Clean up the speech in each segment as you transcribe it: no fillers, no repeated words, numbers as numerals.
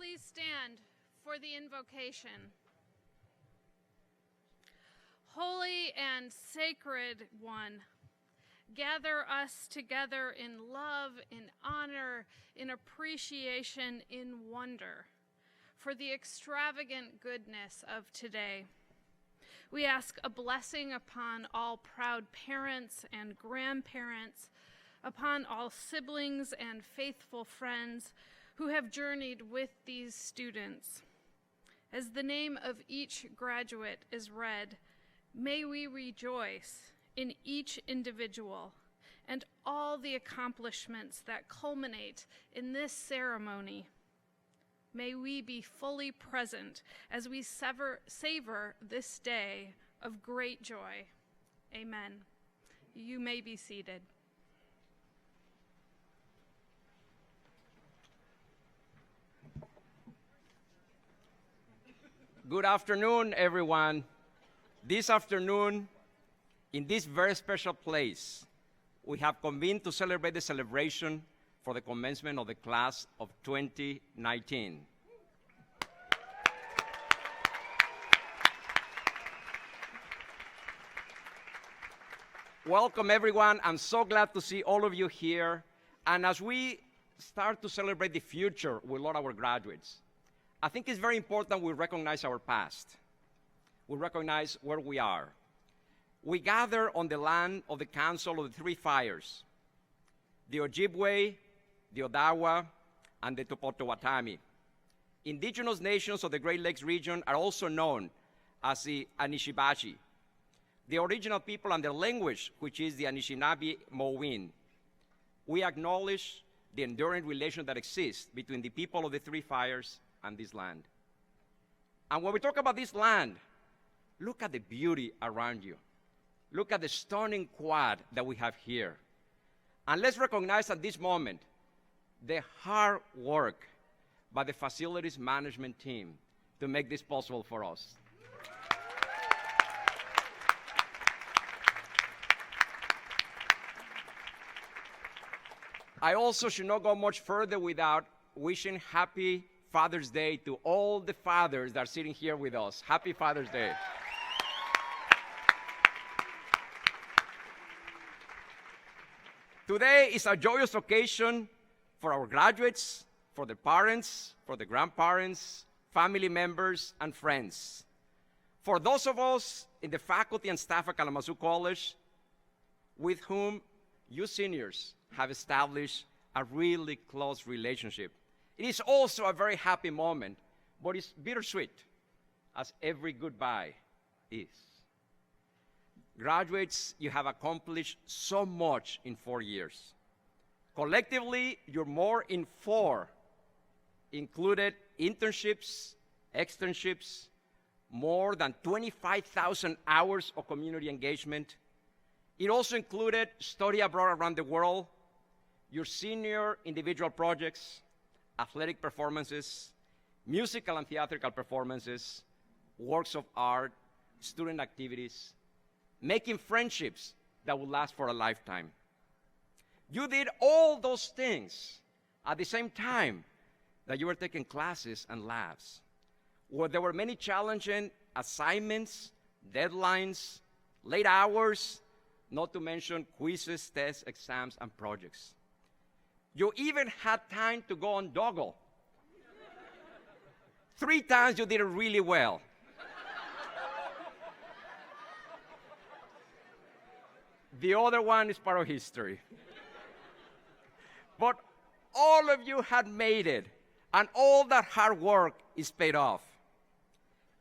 Please stand for the invocation. Holy and sacred one, gather us together in love, in honor, in appreciation, in wonder for the extravagant goodness of today. We ask a blessing upon all proud parents and grandparents, upon all siblings and faithful friends who have journeyed with these students. As the name of each graduate is read, may we rejoice in each individual and all the accomplishments that culminate in this ceremony. May we be fully present as we savor this day of great joy. Amen. You may be seated. Good afternoon, everyone. This afternoon, in this very special place, we have convened to celebrate the celebration for the commencement of the class of 2019. Welcome, everyone. I'm so glad to see all of you here. And as we start to celebrate the future with all our graduates, I think it's very important we recognize our past. We recognize where we are. We gather on the land of the Council of the Three Fires, the Ojibwe, the Odawa, and the Potawatomi. Indigenous nations of the Great Lakes region are also known as the Anishinaabe, the original people and their language, which is the Anishinaabe-Mowin. We acknowledge the enduring relation that exists between the people of the Three Fires and this land. And when we talk about this land, look at the beauty around you. Look at the stunning quad that we have here. And let's recognize at this moment the hard work by the facilities management team to make this possible for us. I also should not go much further without wishing happy Father's Day to all the fathers that are sitting here with us. Happy Father's Day. Today is a joyous occasion for our graduates, for the parents, for the grandparents, family members, and friends. For those of us in the faculty and staff at Kalamazoo College, with whom you seniors have established a really close relationship. It is also a very happy moment, but it's bittersweet, as every goodbye is. Graduates, you have accomplished so much in 4 years. Collectively, you're more in 4, included internships, externships, more than 25,000 hours of community engagement. It also included study abroad around the world, your senior individual projects, athletic performances, musical and theatrical performances, works of art, student activities, making friendships that will last for a lifetime. You did all those things at the same time that you were taking classes and labs, where there were many challenging assignments, deadlines, late hours, not to mention quizzes, tests, exams, and projects. You even had time to go on Doggle. 3 times you did it really well. The other one is part of history. But all of you had made it, and all that hard work is paid off.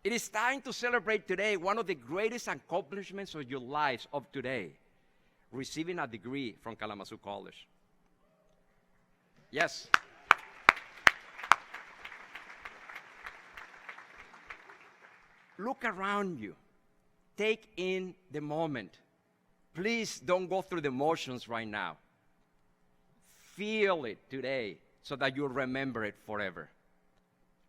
It is time to celebrate today one of the greatest accomplishments of your lives of today, receiving a degree from Kalamazoo College. Yes. Look around you. Take in the moment. Please don't go through the motions right now. Feel it today so that you'll remember it forever.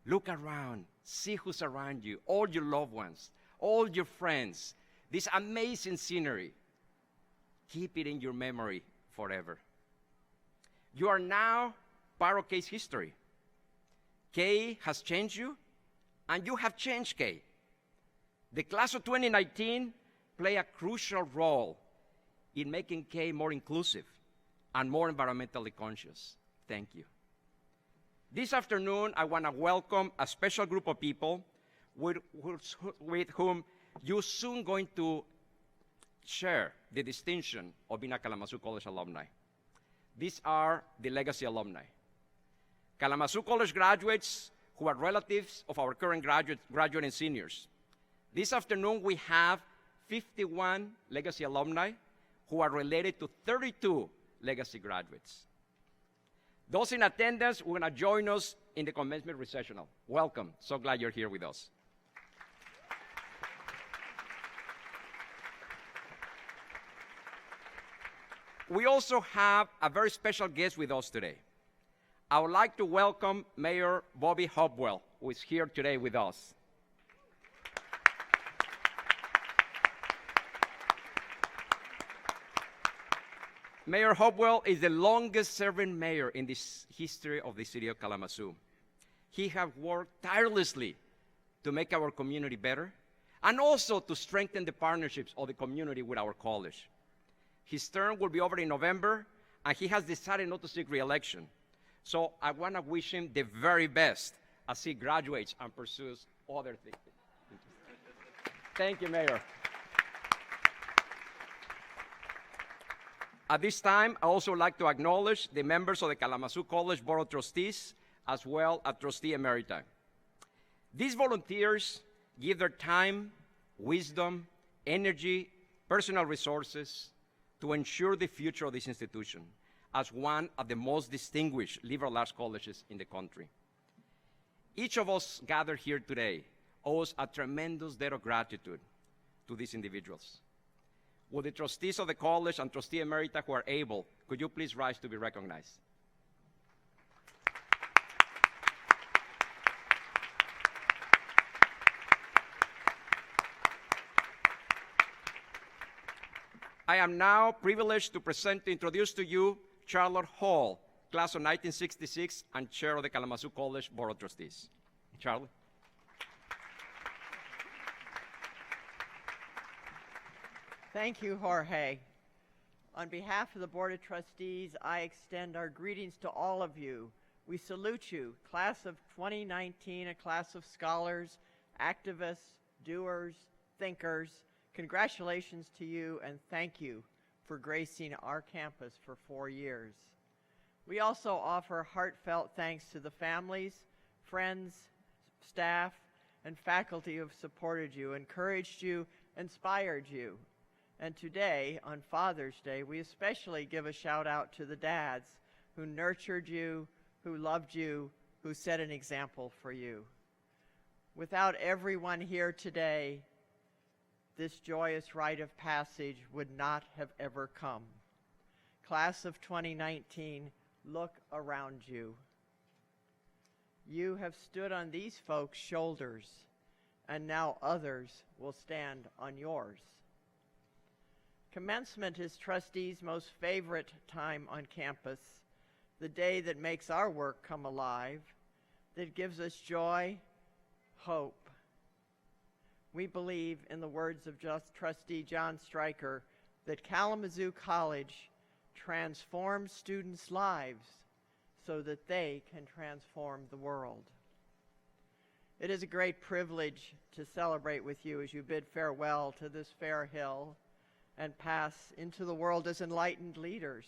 Look around. See who's around you, all your loved ones, all your friends, this amazing scenery. Keep it in your memory forever. You are now part of case history. K has changed you, and you have changed K. The class of 2019 play a crucial role in making K more inclusive and more environmentally conscious. Thank you. This afternoon, I want to welcome a special group of people with whom you're soon going to share the distinction of being a Kalamazoo College alumni. These are the legacy alumni. Kalamazoo College graduates who are relatives of our current graduate and seniors. This afternoon, we have 51 legacy alumni who are related to 32 legacy graduates. Those in attendance who are going to join us in the commencement recessional. Welcome. So glad you're here with us. We also have a very special guest with us today. I would like to welcome Mayor Bobby Hopwell, who is here today with us. Mayor Hopwell is the longest-serving mayor in the history of the city of Kalamazoo. He has worked tirelessly to make our community better and also to strengthen the partnerships of the community with our college. His term will be over in November, and he has decided not to seek re-election. So I want to wish him the very best as he graduates and pursues other things. Thank you, Mayor. At this time, I also like to acknowledge the members of the Kalamazoo College Board of Trustees, as well as Trustee Emerita. These volunteers give their time, wisdom, energy, personal resources to ensure the future of this institution as one of the most distinguished liberal arts colleges in the country. Each of us gathered here today owes a tremendous debt of gratitude to these individuals. Will the trustees of the college and Trustee Emerita who are able, could you please rise to be recognized? I am now privileged to introduce to you Charlotte Hall, class of 1966 and chair of the Kalamazoo College Board of Trustees. Charlotte. Thank you, Jorge. On behalf of the Board of Trustees, I extend our greetings to all of you. We salute you, class of 2019, a class of scholars, activists, doers, thinkers. Congratulations to you, and thank you for gracing our campus for 4 years. We also offer heartfelt thanks to the families, friends, staff, and faculty who have supported you, encouraged you, inspired you. And today, on Father's Day, we especially give a shout out to the dads who nurtured you, who loved you, who set an example for you. Without everyone here today, this joyous rite of passage would not have ever come. Class of 2019, look around you. You have stood on these folks' shoulders, and now others will stand on yours. Commencement is trustees' most favorite time on campus, the day that makes our work come alive, that gives us joy, hope. We believe, in the words of Trustee John Stryker, that Kalamazoo College transforms students' lives so that they can transform the world. It is a great privilege to celebrate with you as you bid farewell to this fair hill and pass into the world as enlightened leaders.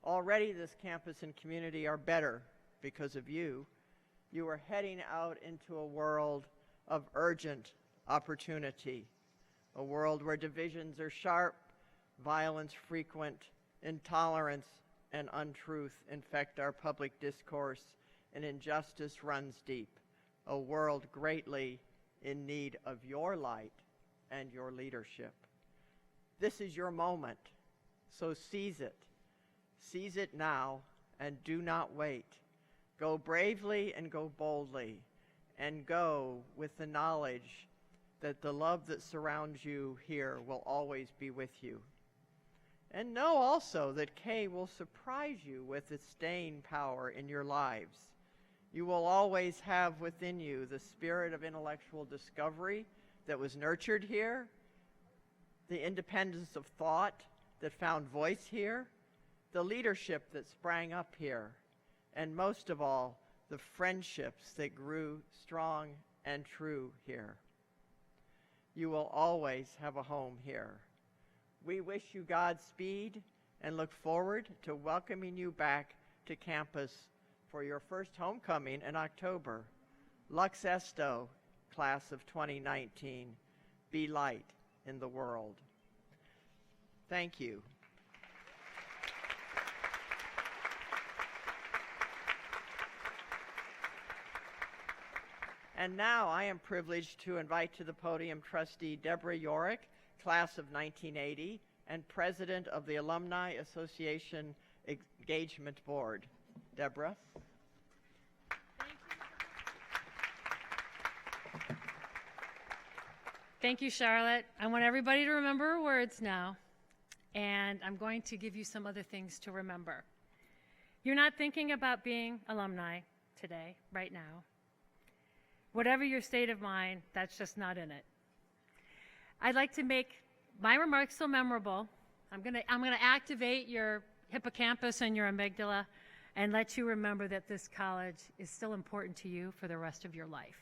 Already this campus and community are better because of you. You are heading out into a world of urgent opportunity, a world where divisions are sharp, violence frequent, intolerance and untruth infect our public discourse, and injustice runs deep, a world greatly in need of your light and your leadership. This is your moment, so seize it. Seize it now and do not wait. Go bravely and go boldly, and go with the knowledge that the love that surrounds you here will always be with you. And know also that K will surprise you with its staying power in your lives. You will always have within you the spirit of intellectual discovery that was nurtured here, the independence of thought that found voice here, the leadership that sprang up here, and most of all, the friendships that grew strong and true here. You will always have a home here. We wish you Godspeed and look forward to welcoming you back to campus for your first homecoming in October. Lux Esto, class of 2019. Be light in the world. Thank you. And now I am privileged to invite to the podium Trustee Deborah Yorick, class of 1980, and President of the Alumni Association Engagement Board. Deborah. Thank you, Charlotte. I want everybody to remember her words now, and I'm going to give you some other things to remember. You're not thinking about being alumni today, right now. Whatever your state of mind, that's just not in it. I'd like to make my remarks so memorable. I'm gonna activate your hippocampus and your amygdala and let you remember that this college is still important to you for the rest of your life.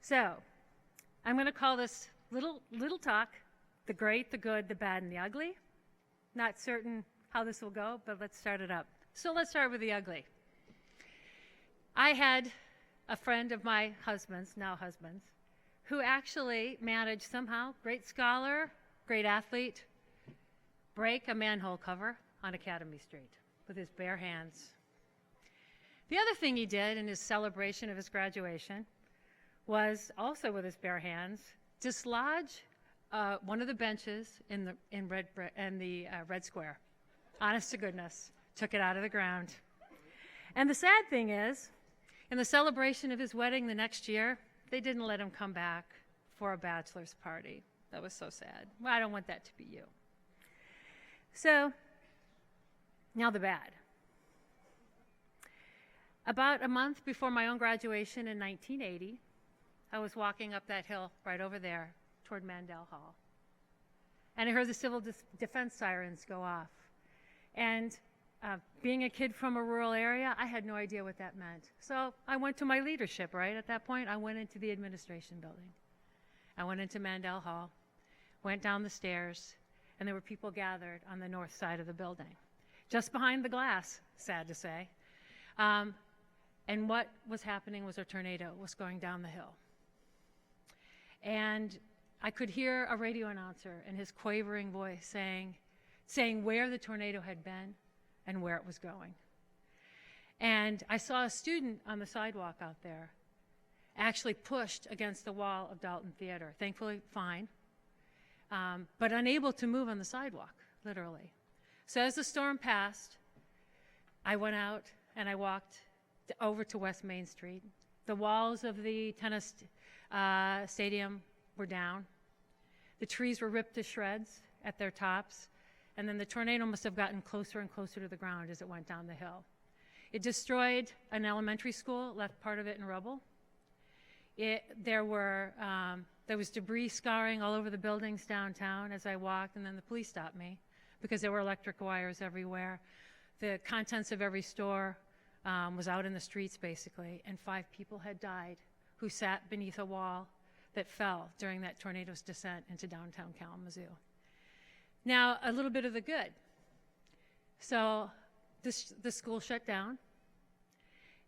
So, I'm gonna call this little talk, the great, the good, the bad, and the ugly. Not certain how this will go, but let's start it up. So let's start with the ugly. I had a friend of my husband's, now husband's, who actually managed somehow, great scholar, great athlete, break a manhole cover on Academy Street with his bare hands. The other thing he did in his celebration of his graduation was, also with his bare hands, dislodge one of the benches in the Red Square. Honest to goodness, took it out of the ground. And the sad thing is, in the celebration of his wedding the next year, they didn't let him come back for a bachelor's party. That was so sad. Well, I don't want that to be you. So, now the bad. About a month before my own graduation in 1980, I was walking up that hill right over there toward Mandel Hall. And I heard the civil defense sirens go off. And being a kid from a rural area, I had no idea what that meant. So I went to my leadership, right? At that point, I went into the administration building. I went into Mandel Hall, went down the stairs, and there were people gathered on the north side of the building, just behind the glass, sad to say. And what was happening was a tornado was going down the hill. And I could hear a radio announcer in his quavering voice saying where the tornado had been and where it was going. And I saw a student on the sidewalk out there actually pushed against the wall of Dalton Theater, thankfully fine, but unable to move on the sidewalk, literally. So as the storm passed, I went out and I walked over to West Main Street. The walls of the tennis stadium were down. The trees were ripped to shreds at their tops. And then the tornado must have gotten closer and closer to the ground as it went down the hill. It destroyed an elementary school, left part of it in rubble. There was debris scarring all over the buildings downtown as I walked, and then the police stopped me because there were electric wires everywhere. The contents of every store was out in the streets, basically, and 5 people had died who sat beneath a wall that fell during that tornado's descent into downtown Kalamazoo. Now, a little bit of the good. So the school shut down,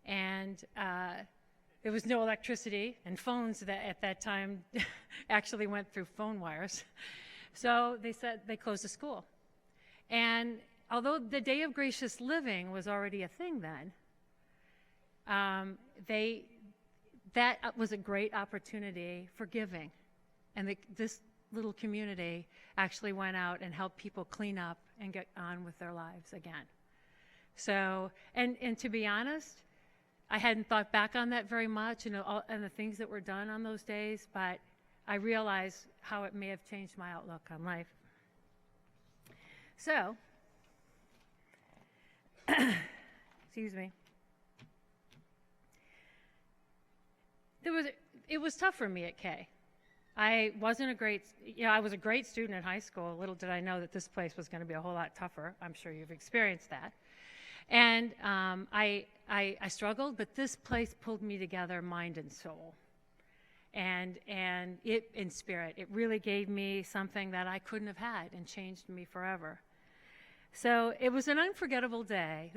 and there was no electricity, and phones at that time actually went through phone wires. So they said they closed the school. And although the Day of Gracious Living was already a thing then, that was a great opportunity for giving. And this little community actually went out and helped people clean up and get on with their lives again. So, and to be honest, I hadn't thought back on that very much and the things that were done on those days, but I realized how it may have changed my outlook on life. So, excuse me. it was tough for me at K. I wasn't a great, I was a great student in high school. Little did I know that this place was going to be a whole lot tougher. I'm sure you've experienced that. And I struggled, but this place pulled me together, mind and soul. And it, in spirit, it really gave me something that I couldn't have had and changed me forever. So it was an unforgettable day.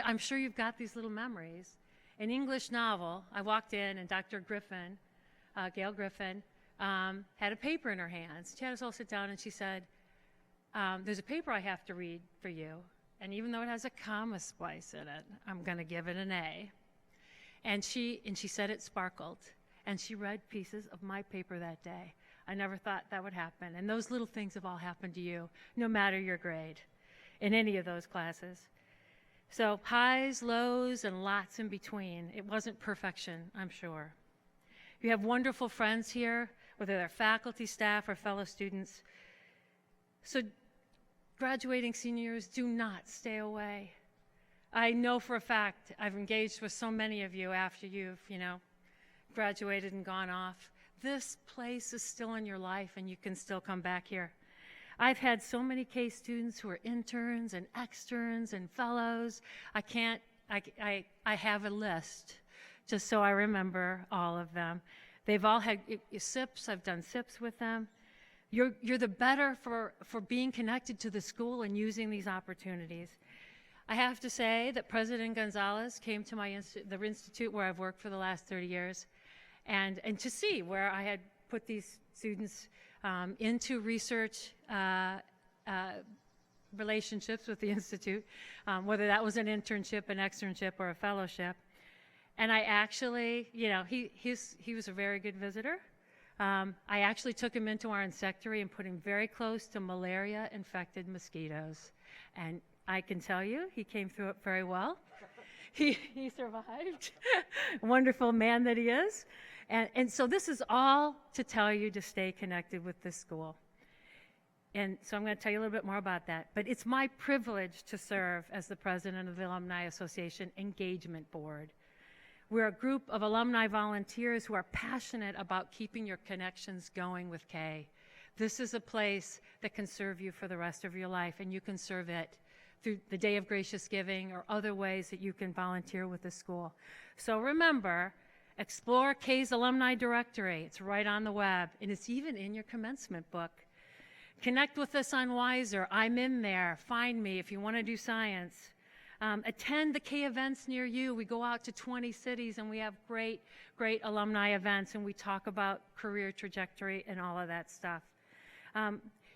I'm sure you've got these little memories. An English novel, I walked in and Dr. Griffin, Gail Griffin, had a paper in her hands. She had us all sit down and she said, there's a paper I have to read for you. And even though it has a comma splice in it, I'm going to give it an A. And she said it sparkled. And she read pieces of my paper that day. I never thought that would happen. And those little things have all happened to you, no matter your grade, in any of those classes. So highs, lows, and lots in between. It wasn't perfection, I'm sure. You have wonderful friends here, whether they're faculty, staff, or fellow students. So graduating seniors, do not stay away. I know for a fact I've engaged with so many of you after you've, graduated and gone off. This place is still in your life and you can still come back here. I've had so many case students who are interns and externs and fellows. I have a list just so I remember all of them. They've all had SIPs. I've done SIPs with them. You're the better for being connected to the school and using these opportunities. I have to say that President Gonzalez came to the institute where I've worked for the last 30 years and to see where I had put these students into research relationships with the institute, whether that was an internship, an externship, or a fellowship. And I actually, he was a very good visitor. I actually took him into our insectary and put him very close to malaria-infected mosquitoes. And I can tell you, he came through it very well. He survived. Wonderful man that he is. And so this is all to tell you to stay connected with this school. And so I'm going to tell you a little bit more about that. But it's my privilege to serve as the president of the Alumni Association Engagement Board. We're a group of alumni volunteers who are passionate about keeping your connections going with K. This is a place that can serve you for the rest of your life, and you can serve it through the Day of Gracious Giving or other ways that you can volunteer with the school. So remember, explore K's alumni directory. It's right on the web, and it's even in your commencement book. Connect with us on Wiser. I'm in there. Find me if you want to do science. Attend the K events near you. We go out to 20 cities, and we have great alumni events, and we talk about career trajectory and all of that stuff.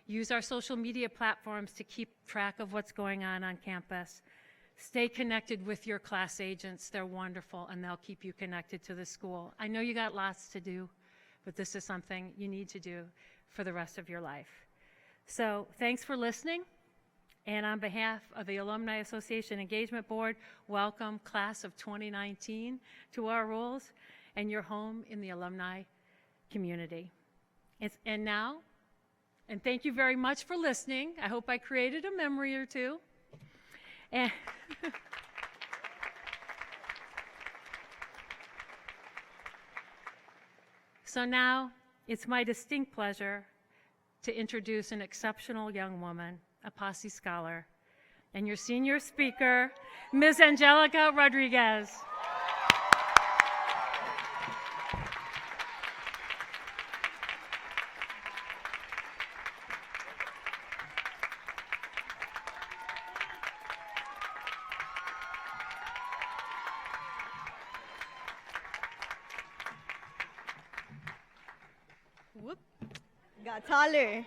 Use our social media platforms to keep track of what's going on campus. Stay connected with your class agents. They're wonderful, and they'll keep you connected to the school. I know you got lots to do, but this is something you need to do for the rest of your life. So thanks for listening. And on behalf of the Alumni Association Engagement Board, welcome class of 2019 to our roles and your home in the alumni community. And thank you very much for listening. I hope I created a memory or two. And so now it's my distinct pleasure to introduce an exceptional young woman, a Posse Scholar, and your senior speaker, Ms. Angelica Rodriguez. Whoop, got taller.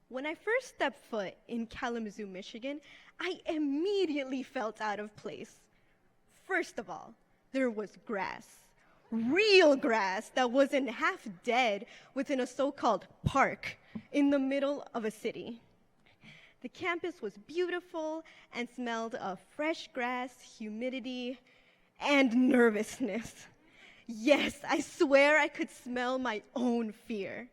When I first stepped foot in Kalamazoo, Michigan, I immediately felt out of place. First of all, there was grass, real grass that wasn't half dead within a so-called park in the middle of a city. The campus was beautiful and smelled of fresh grass, humidity, and nervousness. Yes, I swear I could smell my own fear.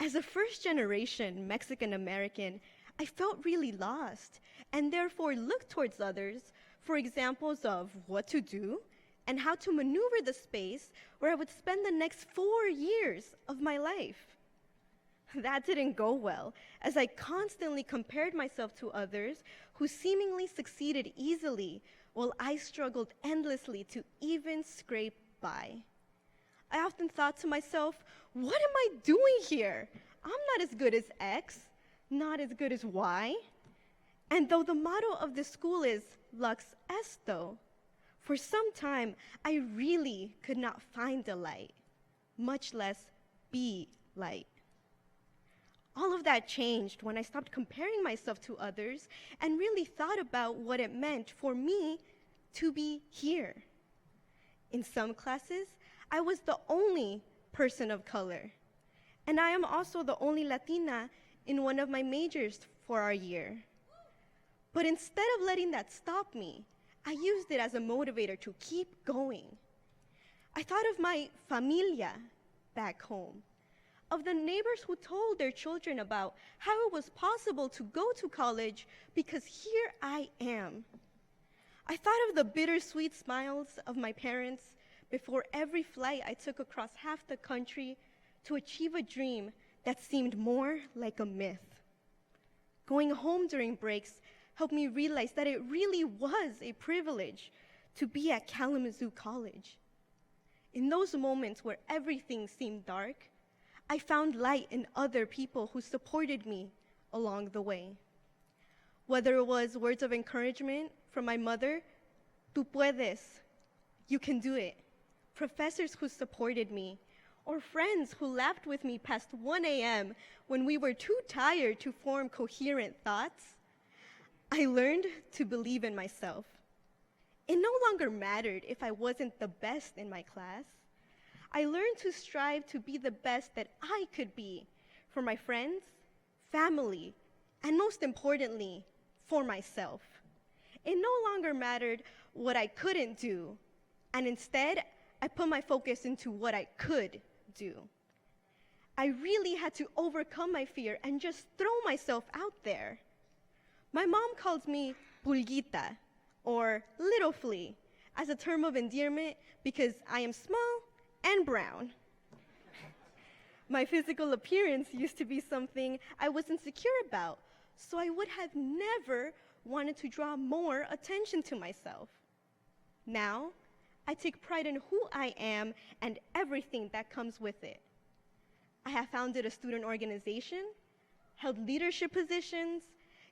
As a first-generation Mexican-American, I felt really lost and therefore looked towards others for examples of what to do and how to maneuver the space where I would spend the next 4 years of my life. That didn't go well, as I constantly compared myself to others who seemingly succeeded easily while I struggled endlessly to even scrape by. I often thought to myself, what am I doing here? I'm not as good as X, not as good as Y. And though the motto of the school is Lux Esto, for some time I really could not find the light, much less be light. All of that changed when I stopped comparing myself to others and really thought about what it meant for me to be here. In some classes, I was the only person of color, and I am also the only Latina in one of my majors for our year. But instead of letting that stop me, I used it as a motivator to keep going. I thought of my familia back home, of the neighbors who told their children about how it was possible to go to college because here I am. I thought of the bittersweet smiles of my parents before every flight I took across half the country to achieve a dream that seemed more like a myth. Going home during breaks helped me realize that it really was a privilege to be at Kalamazoo College. In those moments where everything seemed dark, I found light in other people who supported me along the way. Whether it was words of encouragement from my mother, "Tú puedes," "You can do it," professors who supported me, or friends who laughed with me past 1 a.m. when we were too tired to form coherent thoughts, I learned to believe in myself. It no longer mattered if I wasn't the best in my class. I learned to strive to be the best that I could be for my friends, family, and most importantly, for myself. It no longer mattered what I couldn't do, and instead, I put my focus into what I could do. I really had to overcome my fear and just throw myself out there. My mom calls me pulguita, or little flea, as a term of endearment because I am small and brown. My physical appearance used to be something I was insecure about, so I would have never wanted to draw more attention to myself. Now, I take pride in who I am and everything that comes with it. I have founded a student organization, held leadership positions,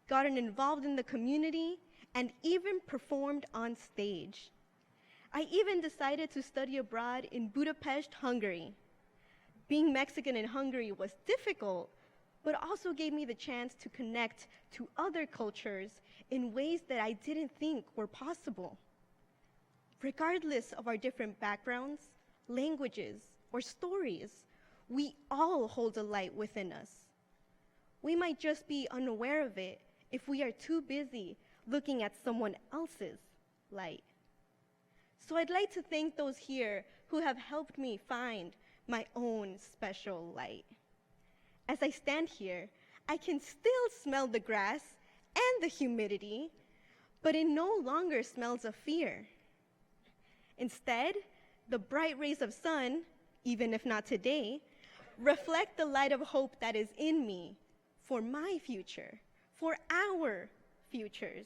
gotten involved in the community, and even performed on stage. I even decided to study abroad in Budapest, Hungary. Being Mexican in Hungary was difficult, but also gave me the chance to connect to other cultures in ways that I didn't think were possible. Regardless of our different backgrounds, languages, or stories, we all hold a light within us. We might just be unaware of it if we are too busy looking at someone else's light. So I'd like to thank those here who have helped me find my own special light. As I stand here, I can still smell the grass and the humidity, but it no longer smells of fear. Instead, the bright rays of sun, even if not today, reflect the light of hope that is in me for my future, for our futures.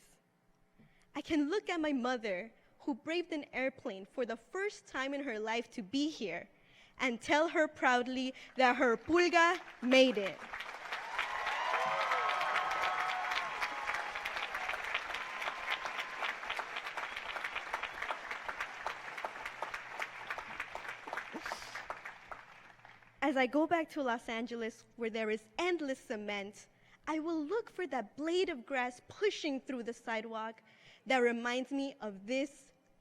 I can look at my mother, who braved an airplane for the first time in her life to be here, and tell her proudly that her pulga made it. As I go back to Los Angeles, where there is endless cement, I will look for that blade of grass pushing through the sidewalk that reminds me of this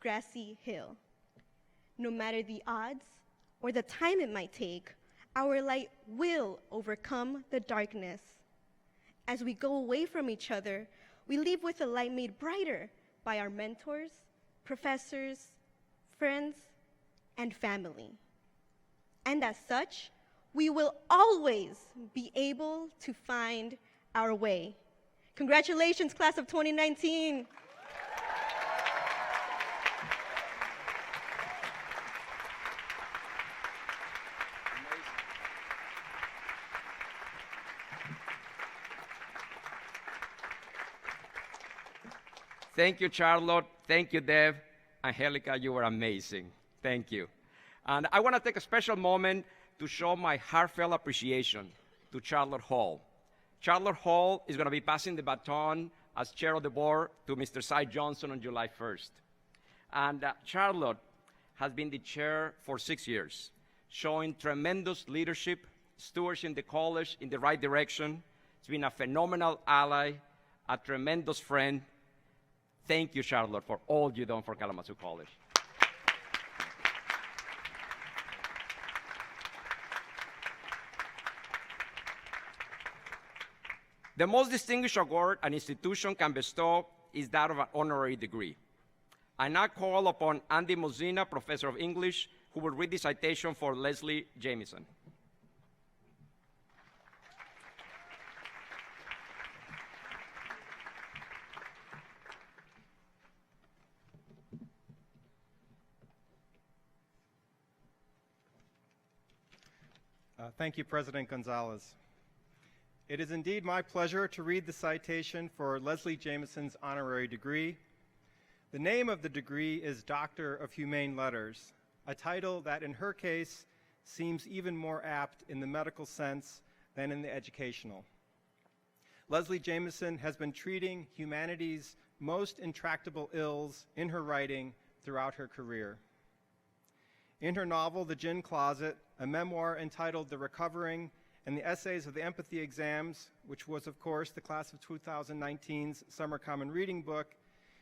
grassy hill. No matter the odds or the time it might take, our light will overcome the darkness. As we go away from each other, we leave with a light made brighter by our mentors, professors, friends, and family. And as such, we will always be able to find our way. Congratulations, class of 2019. Thank you, Charlotte. Thank you, Deb. Angelica, you were amazing. Thank you. And I want to take a special moment to show my heartfelt appreciation to Charlotte Hall. Charlotte Hall is going to be passing the baton as chair of the board to Mr. Cy Johnson on July 1st. And Charlotte has been the chair for 6 years, showing tremendous leadership, stewardship the college in the right direction. She's been a phenomenal ally, a tremendous friend. Thank you, Charlotte, for all you've done for Kalamazoo College. The most distinguished award an institution can bestow is that of an honorary degree. I now call upon Andy Mozina, Professor of English, who will read the citation for Leslie Jamison. Thank you, President Gonzalez. It is indeed my pleasure to read the citation for Leslie Jamison's honorary degree. The name of the degree is Doctor of Humane Letters, a title that in her case seems even more apt in the medical sense than in the educational. Leslie Jamison has been treating humanity's most intractable ills in her writing throughout her career. In her novel, The Gin Closet, a memoir entitled The Recovering, and the essays of the empathy exams, which was, of course, the class of 2019's Summer Common Reading book,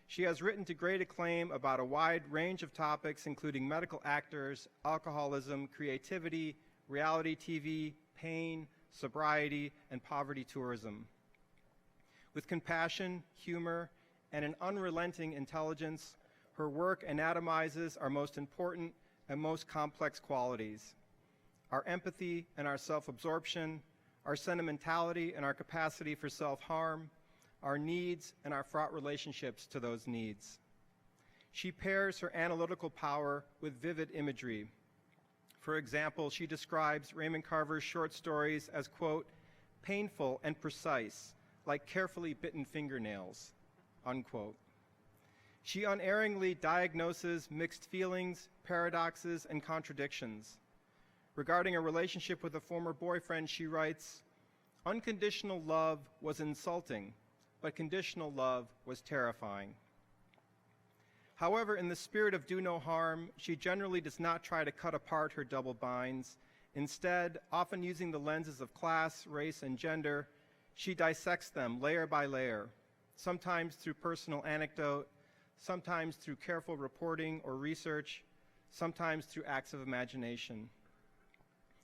she has written to great acclaim about a wide range of topics, including medical actors, alcoholism, creativity, reality TV, pain, sobriety, and poverty tourism. With compassion, humor, and an unrelenting intelligence, her work anatomizes our most important and most complex qualities: our empathy and our self-absorption, our sentimentality and our capacity for self-harm, our needs and our fraught relationships to those needs. She pairs her analytical power with vivid imagery. For example, she describes Raymond Carver's short stories as, quote, painful and precise, like carefully bitten fingernails, unquote. She unerringly diagnoses mixed feelings, paradoxes, and contradictions. Regarding a relationship with a former boyfriend, she writes, unconditional love was insulting, but conditional love was terrifying. However, in the spirit of do no harm, she generally does not try to cut apart her double binds. Instead, often using the lenses of class, race, and gender, she dissects them layer by layer, sometimes through personal anecdote, sometimes through careful reporting or research, sometimes through acts of imagination.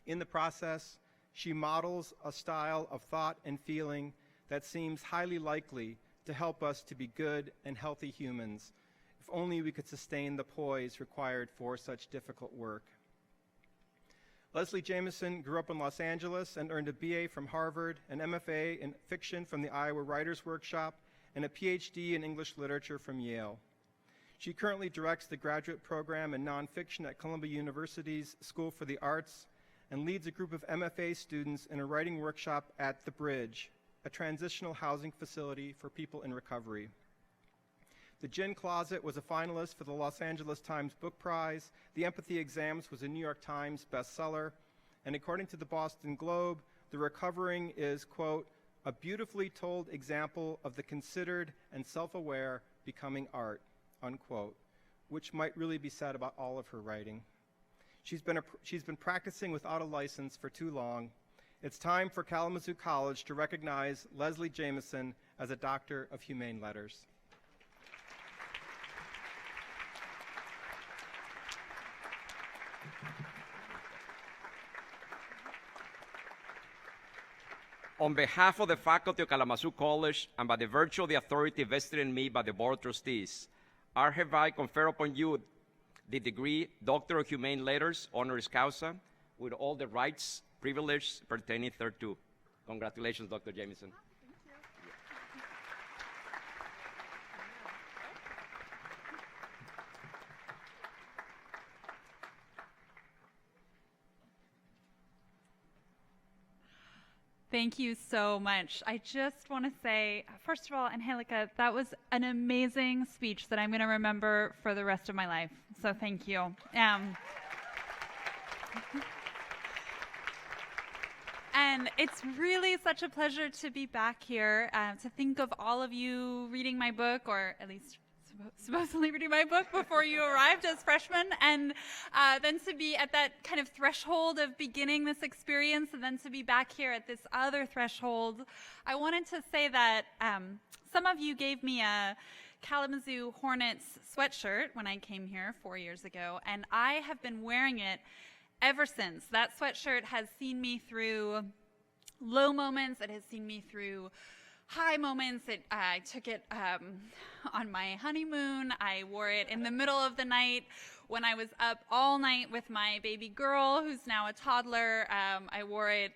In the process, she models a style of thought and feeling that seems highly likely to help us to be good and healthy humans, if only we could sustain the poise required for such difficult work. Leslie Jamison grew up in Los Angeles and earned a BA from Harvard, an MFA in fiction from the Iowa Writers Workshop, and a PhD in English literature from Yale. She currently directs the graduate program in nonfiction at Columbia University's School for the Arts and leads a group of MFA students in a writing workshop at The Bridge, a transitional housing facility for people in recovery. The Gin Closet was a finalist for the Los Angeles Times Book Prize. The Empathy Exams was a New York Times bestseller. And according to the Boston Globe, The Recovering is, quote, a beautifully told example of the considered and self-aware becoming art, unquote, which might really be said about all of her writing. She's been practicing without a license for too long. It's time for Kalamazoo College to recognize Leslie Jamison as a Doctor of Humane Letters. On behalf of the faculty of Kalamazoo College and by the virtue of the authority vested in me by the Board of Trustees, I hereby confer upon you the degree Doctor of Humane Letters, honoris causa, with all the rights, privileges pertaining thereto. Congratulations, Dr. Jamison. Thank you so much. I just want to say, first of all, Angelica, that was an amazing speech that I'm going to remember for the rest of my life. So thank you. And it's really such a pleasure to be back here, to think of all of you reading my book, or at least supposedly reading my book before you arrived as freshmen, and then to be at that kind of threshold of beginning this experience, and then to be back here at this other threshold. I wanted to say that some of you gave me a Kalamazoo Hornets sweatshirt when I came here 4 years ago, and I have been wearing it ever since. That sweatshirt has seen me through low moments. It has seen me through high moments. I took it on my honeymoon. I wore it in the middle of the night when I was up all night with my baby girl, who's now a toddler. I wore it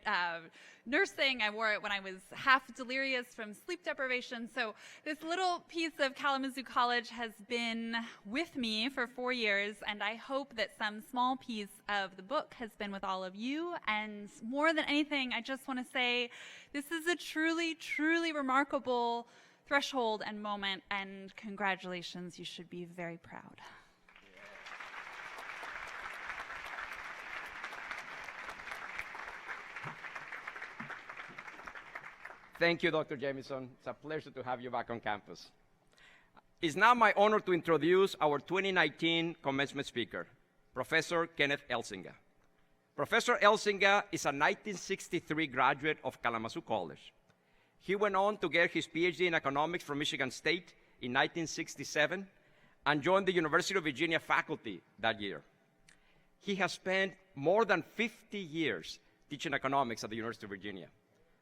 nursing. I wore it when I was half delirious from sleep deprivation. So this little piece of Kalamazoo College has been with me for 4 years, and I hope that some small piece of the book has been with all of you. And more than anything, I just want to say this is a truly, truly remarkable threshold and moment, and congratulations. You should be very proud. Thank you, Dr. Jamison. It's a pleasure to have you back on campus. It's now my honor to introduce our 2019 commencement speaker, Professor Kenneth Elsinga. Professor Elsinga is a 1963 graduate of Kalamazoo College. He went on to get his PhD in economics from Michigan State in 1967 and joined the University of Virginia faculty that year. He has spent more than 50 years teaching economics at the University of Virginia.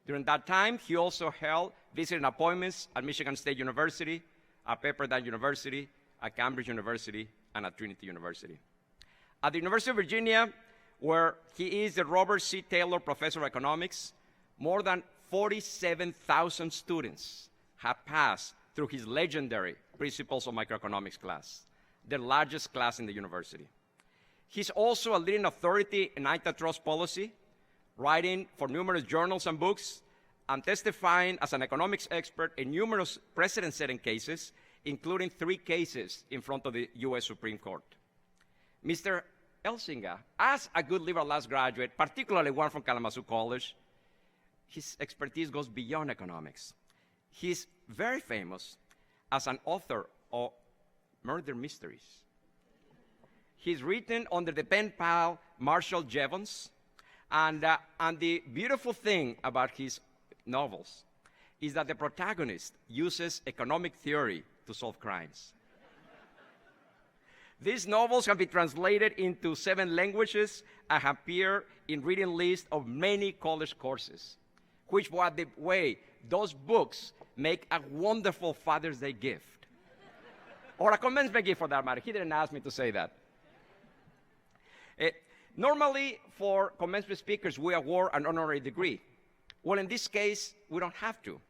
During that time, he also held visiting appointments at Michigan State University, at Pepperdine University, at Cambridge University, and at Trinity University. At the University of Virginia, where he is the Robert C. Taylor Professor of Economics, more than 47,000 students have passed through his legendary Principles of Microeconomics class, the largest class in the university. He's also a leading authority in antitrust policy, writing for numerous journals and books, and testifying as an economics expert in numerous precedent-setting cases, including 3 cases in front of the U.S. Supreme Court. Mr. Elsinga, as a good liberal arts graduate, particularly one from Kalamazoo College, his expertise goes beyond economics. He's very famous as an author of murder mysteries. He's written under the pen pal Marshall Jevons, and the beautiful thing about his novels is that the protagonist uses economic theory to solve crimes. These novels can be translated into 7 languages and appear in reading lists of many college courses, which, by the way, those books make a wonderful Father's Day gift. Or a commencement gift, for that matter. He didn't ask me to say that. Normally, for commencement speakers, we award an honorary degree. Well, in this case, we don't have to,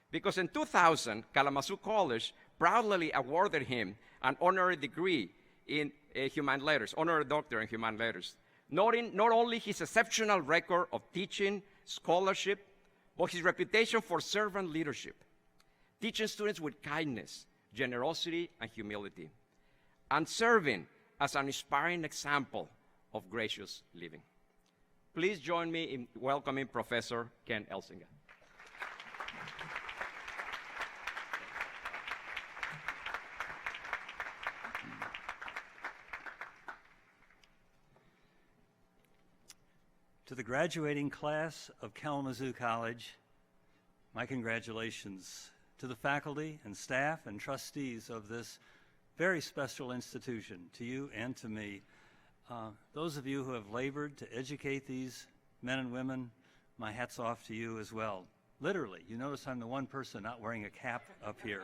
because in 2000, Kalamazoo College proudly awarded him an honorary degree in Human Letters, honorary doctor in Human Letters, noting not only his exceptional record of teaching, scholarship, but his reputation for servant leadership, teaching students with kindness, generosity, and humility, and serving as an inspiring example of gracious living. Please join me in welcoming Professor Ken Elsinga. To the graduating class of Kalamazoo College, my congratulations. To the faculty and staff and trustees of this very special institution, to you and to me, those of you who have labored to educate these men and women, my hat's off to you as well. Literally, you notice I'm the one person not wearing a cap up here.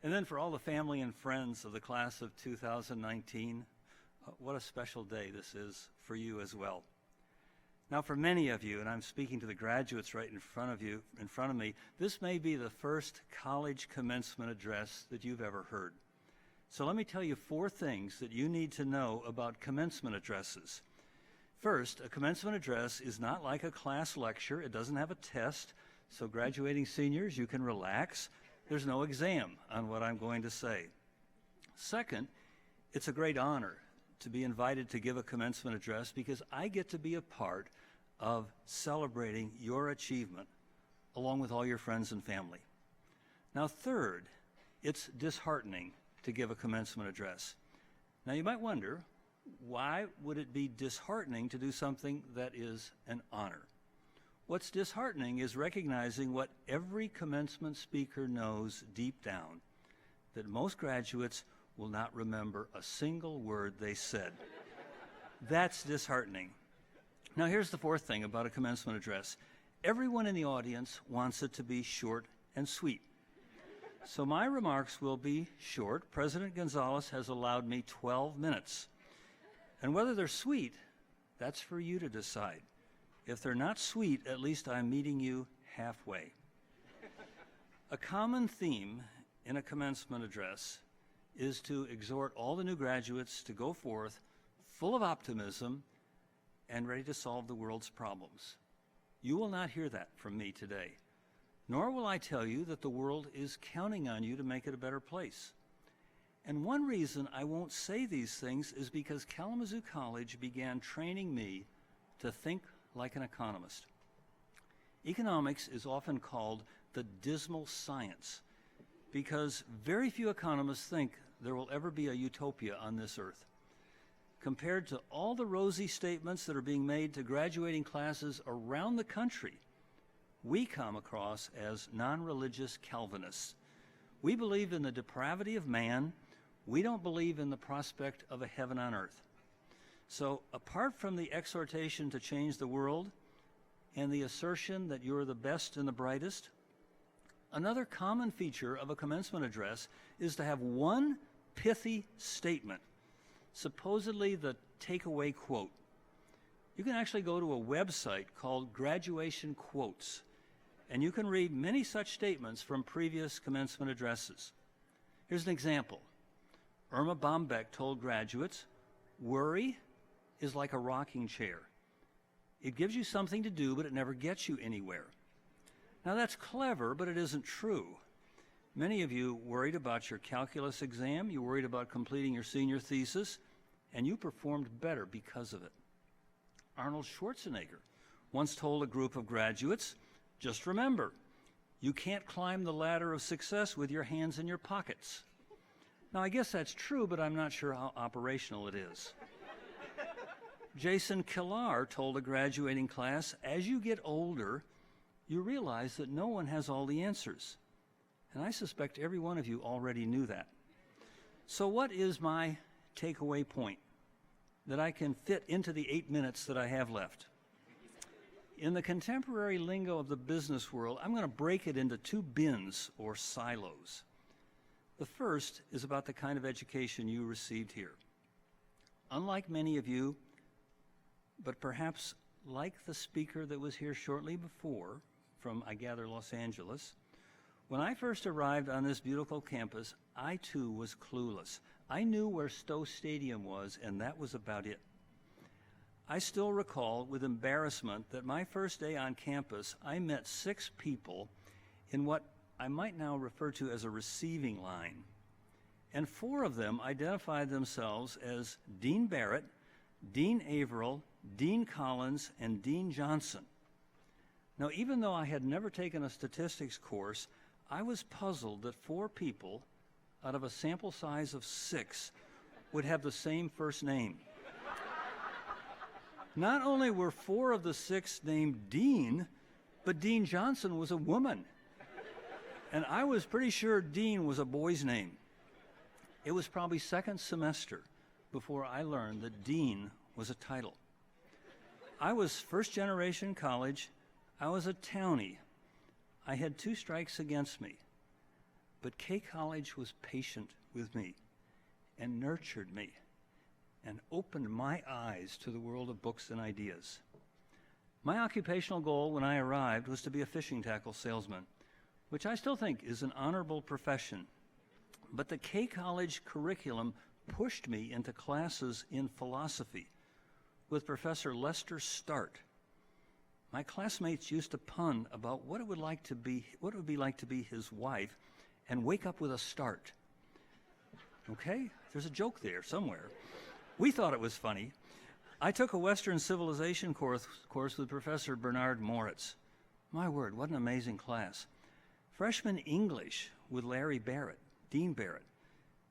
And then for all the family and friends of the class of 2019, what a special day this is for you as well. Now for many of you, and I'm speaking to the graduates right in front of me, this may be the first college commencement address that you've ever heard. So let me tell you 4 things that you need to know about commencement addresses. First, a commencement address is not like a class lecture. It doesn't have a test, so graduating seniors, you can relax. There's no exam on what I'm going to say. Second, it's a great honor to be invited to give a commencement address because I get to be a part of celebrating your achievement along with all your friends and family. Now, third, it's disheartening to give a commencement address. Now, you might wonder, why would it be disheartening to do something that is an honor? What's disheartening is recognizing what every commencement speaker knows deep down, that most graduates will not remember a single word they said. That's disheartening. Now, here's the fourth thing about a commencement address. Everyone in the audience wants it to be short and sweet. So my remarks will be short. President Gonzalez has allowed me 12 minutes. And whether they're sweet, that's for you to decide. If they're not sweet, at least I'm meeting you halfway. A common theme in a commencement address is to exhort all the new graduates to go forth full of optimism and ready to solve the world's problems. You will not hear that from me today, nor will I tell you that the world is counting on you to make it a better place. And one reason I won't say these things is because Kalamazoo College began training me to think like an economist. Economics is often called the dismal science because very few economists think there will ever be a utopia on this earth. Compared to all the rosy statements that are being made to graduating classes around the country, we come across as non-religious Calvinists. We believe in the depravity of man. We don't believe in the prospect of a heaven on earth. So apart from the exhortation to change the world and the assertion that you're the best and the brightest, another common feature of a commencement address is to have one pithy statement, supposedly the takeaway quote. You can actually go to a website called Graduation Quotes, and you can read many such statements from previous commencement addresses. Here's an example. Irma Bombeck told graduates, "Worry is like a rocking chair. It gives you something to do, but it never gets you anywhere." Now that's clever, but it isn't true. Many of you worried about your calculus exam, you worried about completing your senior thesis, and you performed better because of it. Arnold Schwarzenegger once told a group of graduates, "Just remember, you can't climb the ladder of success with your hands in your pockets." Now, I guess that's true, but I'm not sure how operational it is. Jason Killar told a graduating class, "As you get older, you realize that no one has all the answers." And I suspect every one of you already knew that. So what is my takeaway point that I can fit into the 8 minutes that I have left? In the contemporary lingo of the business world, I'm going to break it into two bins or silos. The first is about the kind of education you received here. Unlike many of you, but perhaps like the speaker that was here shortly before from, I gather, Los Angeles, when I first arrived on this beautiful campus, I too was clueless. I knew where Stowe Stadium was, and that was about it. I still recall with embarrassment that my first day on campus, I met 6 people in what I might now refer to as a receiving line. And 4 of them identified themselves as Dean Barrett, Dean Averill, Dean Collins, and Dean Johnson. Now, even though I had never taken a statistics course, I was puzzled that 4 people out of a sample size of 6 would have the same first name. Not only were 4 of the 6 named Dean, but Dean Johnson was a woman. And I was pretty sure Dean was a boy's name. It was probably second semester before I learned that Dean was a title. I was first generation college. I was a townie. I had 2 strikes against me. But K College was patient with me and nurtured me and opened my eyes to the world of books and ideas. My occupational goal when I arrived was to be a fishing tackle salesman, which I still think is an honorable profession. But the K College curriculum pushed me into classes in philosophy, with Professor Lester Start. My classmates used to pun about what it would be like to be his wife and wake up with a start. Okay? There's a joke there somewhere. We thought it was funny. I took a Western Civilization course with Professor Bernard Moritz. My word, what an amazing class. Freshman English with Larry Barrett, Dean Barrett.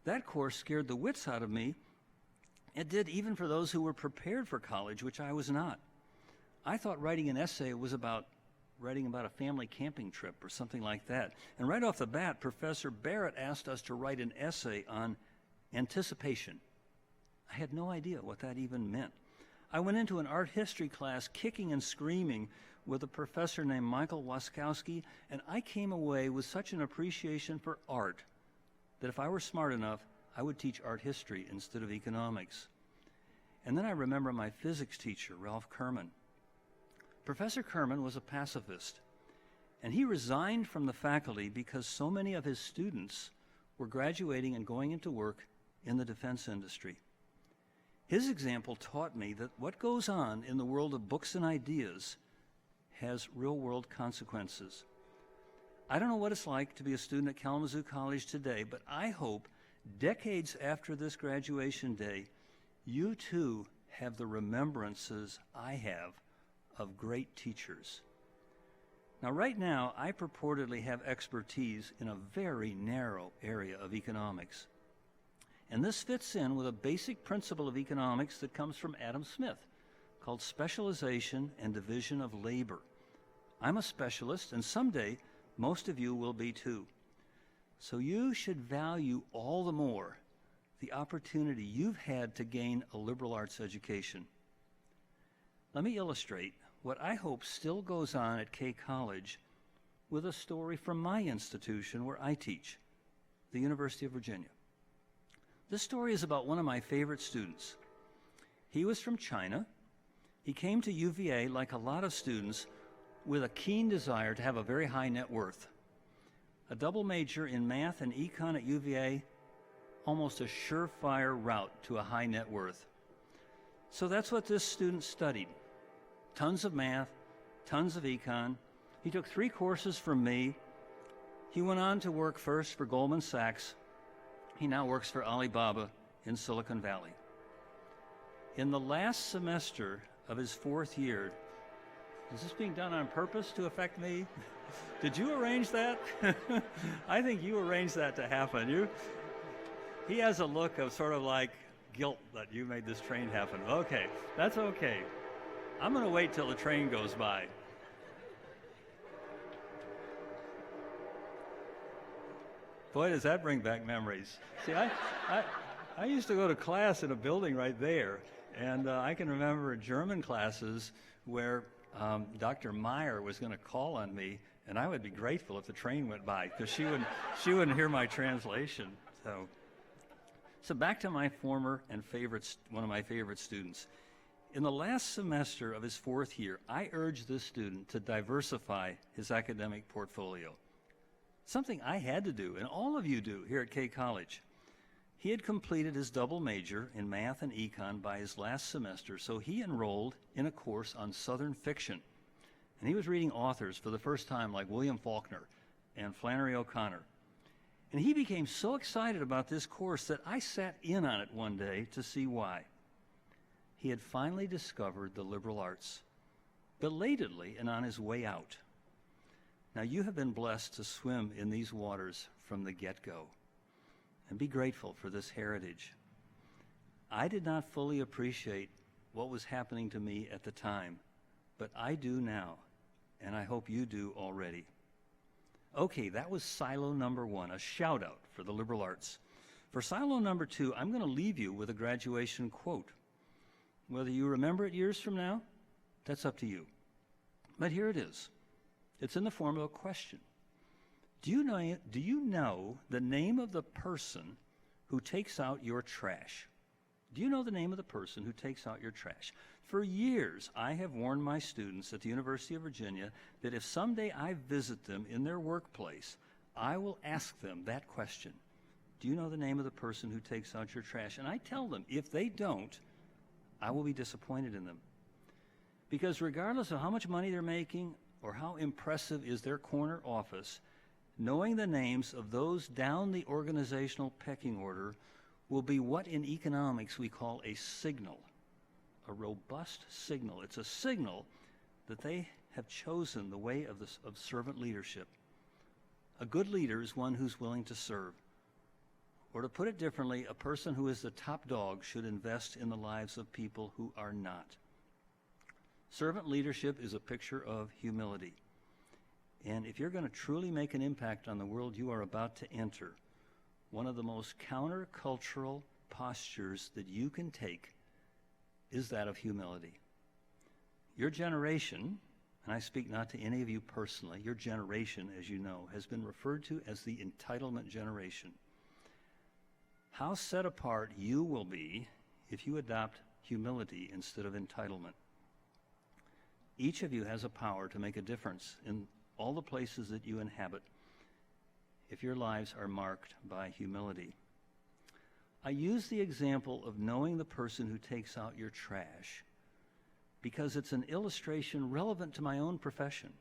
That course scared the wits out of me. It did even for those who were prepared for college, which I was not. I thought writing an essay was about writing about a family camping trip or something like that. And right off the bat, Professor Barrett asked us to write an essay on anticipation. I had no idea what that even meant. I went into an art history class kicking and screaming with a professor named Michael Waskowski, and I came away with such an appreciation for art that if I were smart enough, I would teach art history instead of economics. And then I remember my physics teacher, Ralph Kerman. Professor Kerman was a pacifist, and he resigned from the faculty because so many of his students were graduating and going into work in the defense industry. His example taught me that what goes on in the world of books and ideas has real-world consequences. I don't know what it's like to be a student at Kalamazoo College today, but I hope decades after this graduation day, you too have the remembrances I have of great teachers. Now, right now, I purportedly have expertise in a very narrow area of economics. And this fits in with a basic principle of economics that comes from Adam Smith, called specialization and division of labor. I'm a specialist, and someday most of you will be too. So you should value all the more the opportunity you've had to gain a liberal arts education. Let me illustrate what I hope still goes on at K College with a story from my institution where I teach, the University of Virginia. This story is about one of my favorite students. He was from China. He came to UVA, like a lot of students, with a keen desire to have a very high net worth. A double major in math and econ at UVA, almost a surefire route to a high net worth. So that's what this student studied. Tons of math, tons of econ. He took 3 courses from me. He went on to work first for Goldman Sachs. He now works for Alibaba in Silicon Valley. In the last semester of his 4th year, is this being done on purpose to affect me? Did you arrange that? I think you arranged that to happen. He has a look of sort of like guilt that you made this train happen. Okay, that's okay. I'm going to wait till the train goes by. Boy, does that bring back memories. See, I used to go to class in a building right there, and I can remember German classes where Dr. Meyer was going to call on me, and I would be grateful if the train went by, because she wouldn't hear my translation. So back to my former and one of my favorite students. In the last semester of his 4th year, I urged this student to diversify his academic portfolio. Something I had to do, and all of you do here at K College. He had completed his double major in math and econ by his last semester, so he enrolled in a course on Southern fiction. And he was reading authors for the first time like William Faulkner and Flannery O'Connor. And he became so excited about this course that I sat in on it one day to see why. He had finally discovered the liberal arts, belatedly and on his way out. Now, you have been blessed to swim in these waters from the get-go, and be grateful for this heritage. I did not fully appreciate what was happening to me at the time, but I do now, and I hope you do already. Okay, that was silo number 1, a shout-out for the liberal arts. For silo number 2, I'm going to leave you with a graduation quote. Whether you remember it years from now, that's up to you. But here it is. It's in the form of a question. Do you know the name of the person who takes out your trash? Do you know the name of the person who takes out your trash? For years, I have warned my students at the University of Virginia that if someday I visit them in their workplace, I will ask them that question. Do you know the name of the person who takes out your trash? And I tell them, if they don't, I will be disappointed in them. Because regardless of how much money they're making or how impressive is their corner office, knowing the names of those down the organizational pecking order will be what in economics we call a signal, a robust signal. It's a signal that they have chosen the way of servant leadership. A good leader is one who's willing to serve. Or to put it differently, a person who is the top dog should invest in the lives of people who are not. Servant leadership is a picture of humility. And if you're going to truly make an impact on the world you are about to enter, one of the most countercultural postures that you can take is that of humility. Your generation, and I speak not to any of you personally, your generation, as you know, has been referred to as the entitlement generation. How set apart you will be if you adopt humility instead of entitlement. Each of you has a power to make a difference in all the places that you inhabit if your lives are marked by humility. I use the example of knowing the person who takes out your trash because it's an illustration relevant to my own profession,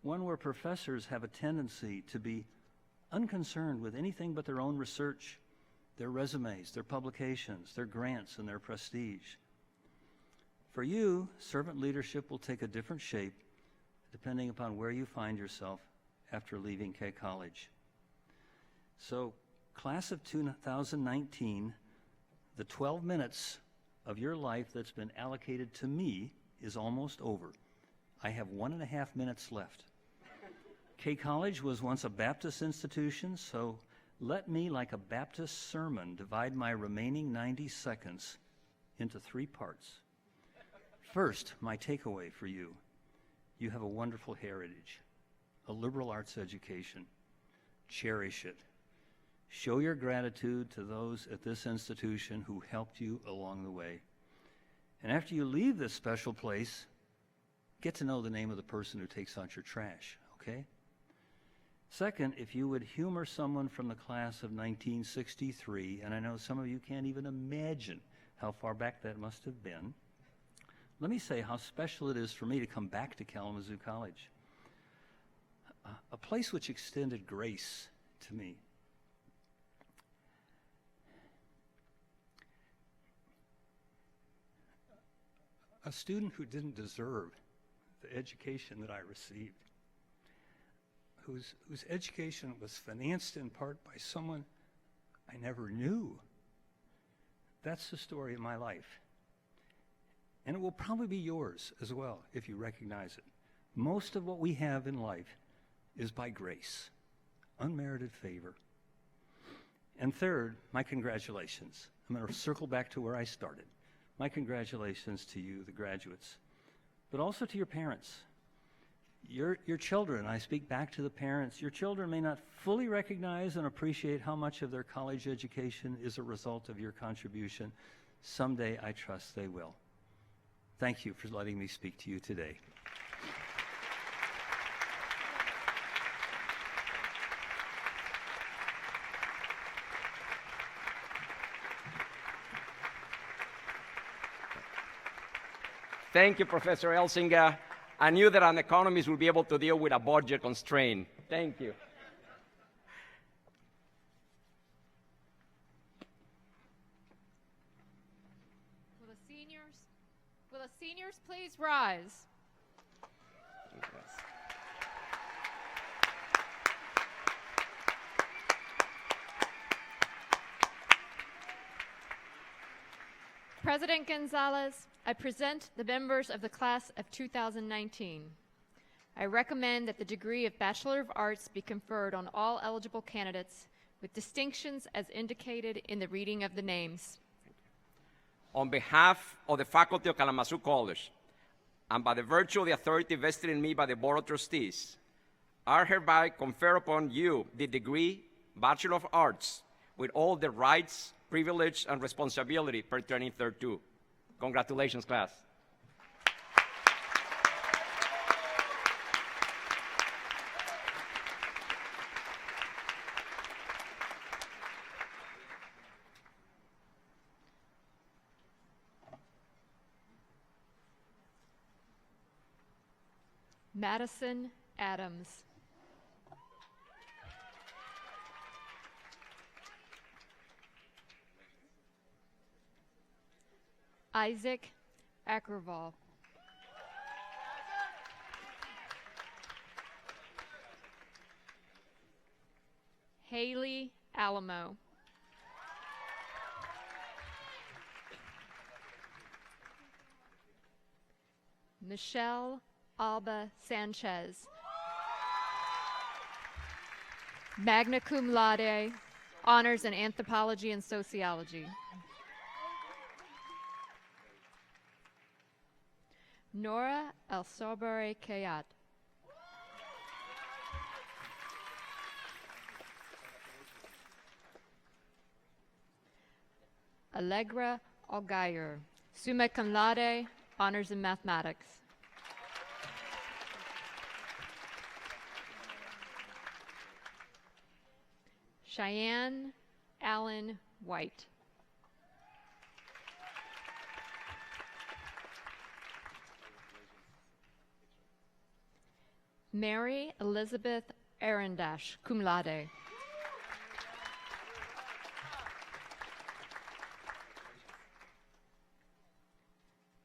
one where professors have a tendency to be unconcerned with anything but their own research, their resumes, their publications, their grants, and their prestige. For you, servant leadership will take a different shape depending upon where you find yourself after leaving K College. So, class of 2019, the 12 minutes of your life that's been allocated to me is almost over. I have 1.5 minutes left. K College was once a Baptist institution, so let me, like a Baptist sermon, divide my remaining 90 seconds into 3 parts. First, my takeaway for you. You have a wonderful heritage, a liberal arts education. Cherish it. Show your gratitude to those at this institution who helped you along the way. And after you leave this special place, get to know the name of the person who takes out your trash, okay? Second, if you would humor someone from the class of 1963, and I know some of you can't even imagine how far back that must have been, let me say how special it is for me to come back to Kalamazoo College, a place which extended grace to me. A student who didn't deserve the education that I received, whose education was financed in part by someone I never knew. That's the story of my life. And it will probably be yours as well if you recognize it. Most of what we have in life is by grace, unmerited favor. And third, my congratulations. I'm going to circle back to where I started. My congratulations to you, the graduates, but also to your parents. Your children, I speak back to the parents, your children may not fully recognize and appreciate how much of their college education is a result of your contribution. Someday, I trust they will. Thank you for letting me speak to you today. Thank you, Professor Elsinga. I knew that an economist would be able to deal with a budget constraint. Thank you. Will the seniors please rise? President Gonzalez, I present the members of the class of 2019. I recommend that the degree of Bachelor of Arts be conferred on all eligible candidates with distinctions as indicated in the reading of the names. On behalf of the faculty of Kalamazoo College, and by the virtue of the authority vested in me by the Board of Trustees, I hereby confer upon you the degree Bachelor of Arts with all the rights, privilege, and responsibility pertaining thereto. Congratulations, class. Madison Adams. Isaac Ackerval. Haley Alamo. Michelle Alba Sanchez. Magna cum laude, honors in anthropology and sociology. Nora El Sobere Kayat. Allegra Algeyer, summa cum laude, honors in mathematics. Cheyenne Allen White. Mary Elizabeth Arendash, cum laude.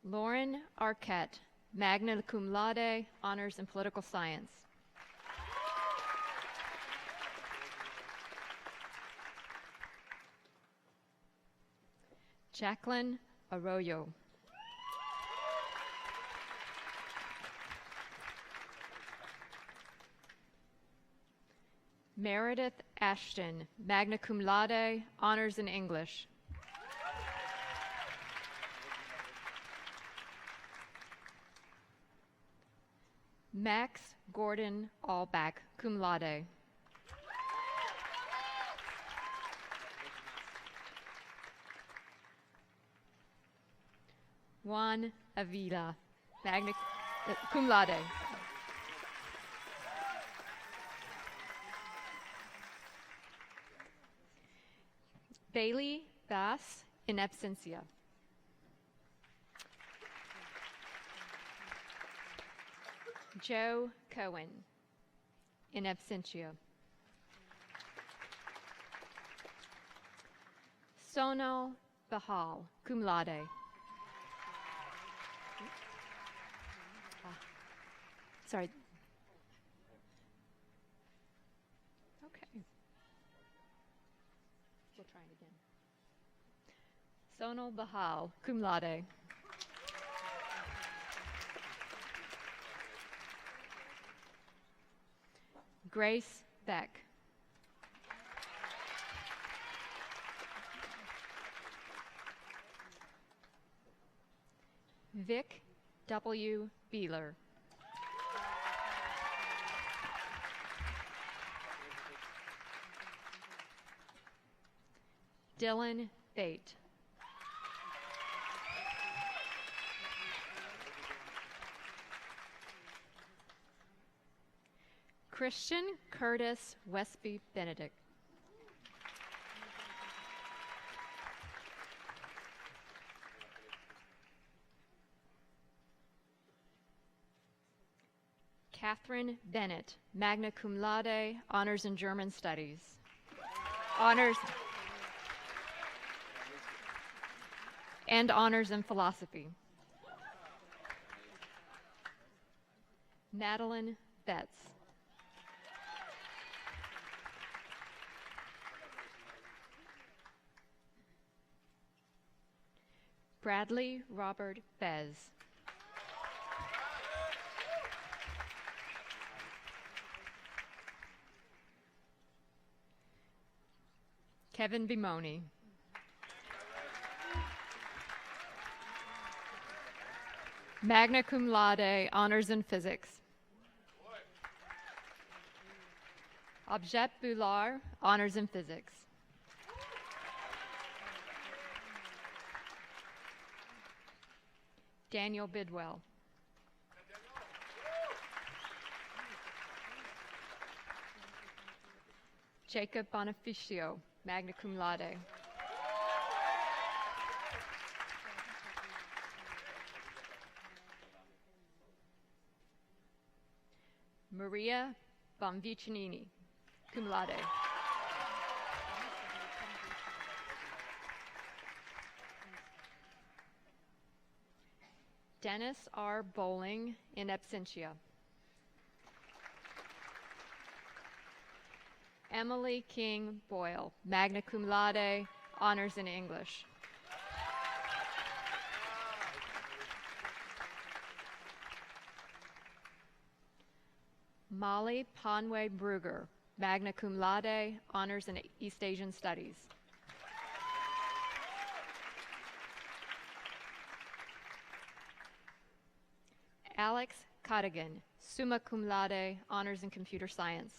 Lauren Arquette, magna cum laude, honors in political science. Jacqueline Arroyo. Meredith Ashton, magna cum laude, honors in English. Max Gordon Allback, cum laude. Juan Avila, magna cum laude. Bailey Bass, in absentia. Joe Cohen, in absentia. Sonal Bahal, cum laude. Sorry. Okay. We'll try it again. Sonal Bahal, cum laude. Grace Beck. Vic W. Beeler. Dylan Bate. Christian Curtis Westby Benedict. Catherine Bennett, magna cum laude, honors in German studies. Honors and honors in philosophy. Madeline Betts. Bradley Robert Bez. Kevin Bimoni. Magna cum laude, honors in physics. Abjet Boulard, honors in physics. Daniel Bidwell. Jacob Bonificio, magna cum laude. Maria Bonvicinini, cum laude. Dennis R. Bowling, in absentia. Emily King Boyle, magna cum laude, honors in English. Molly Ponway Brugger, magna cum laude, honors in East Asian Studies. Alex Cottigan, summa cum laude, honors in Computer Science.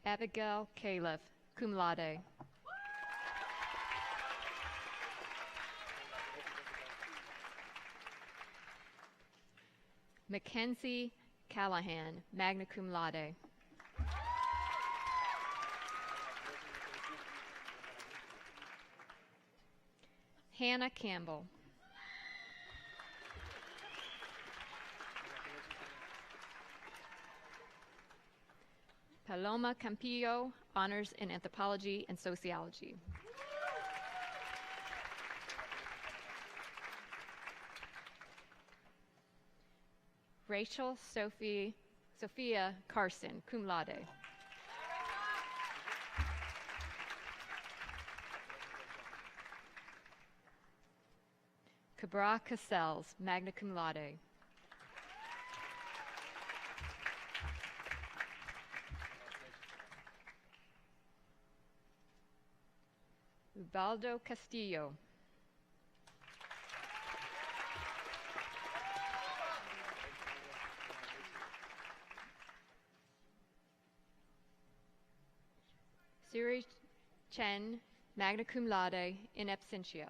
Abigail Califf, cum laude. Mackenzie Callahan, magna cum laude. Hannah Campbell. Paloma Campillo, honors in Anthropology and Sociology. Rachel Sophia Carson, cum laude. Cabra Cassels, magna cum laude. Ubaldo Castillo. Siri Chen, magna cum laude, in absentia.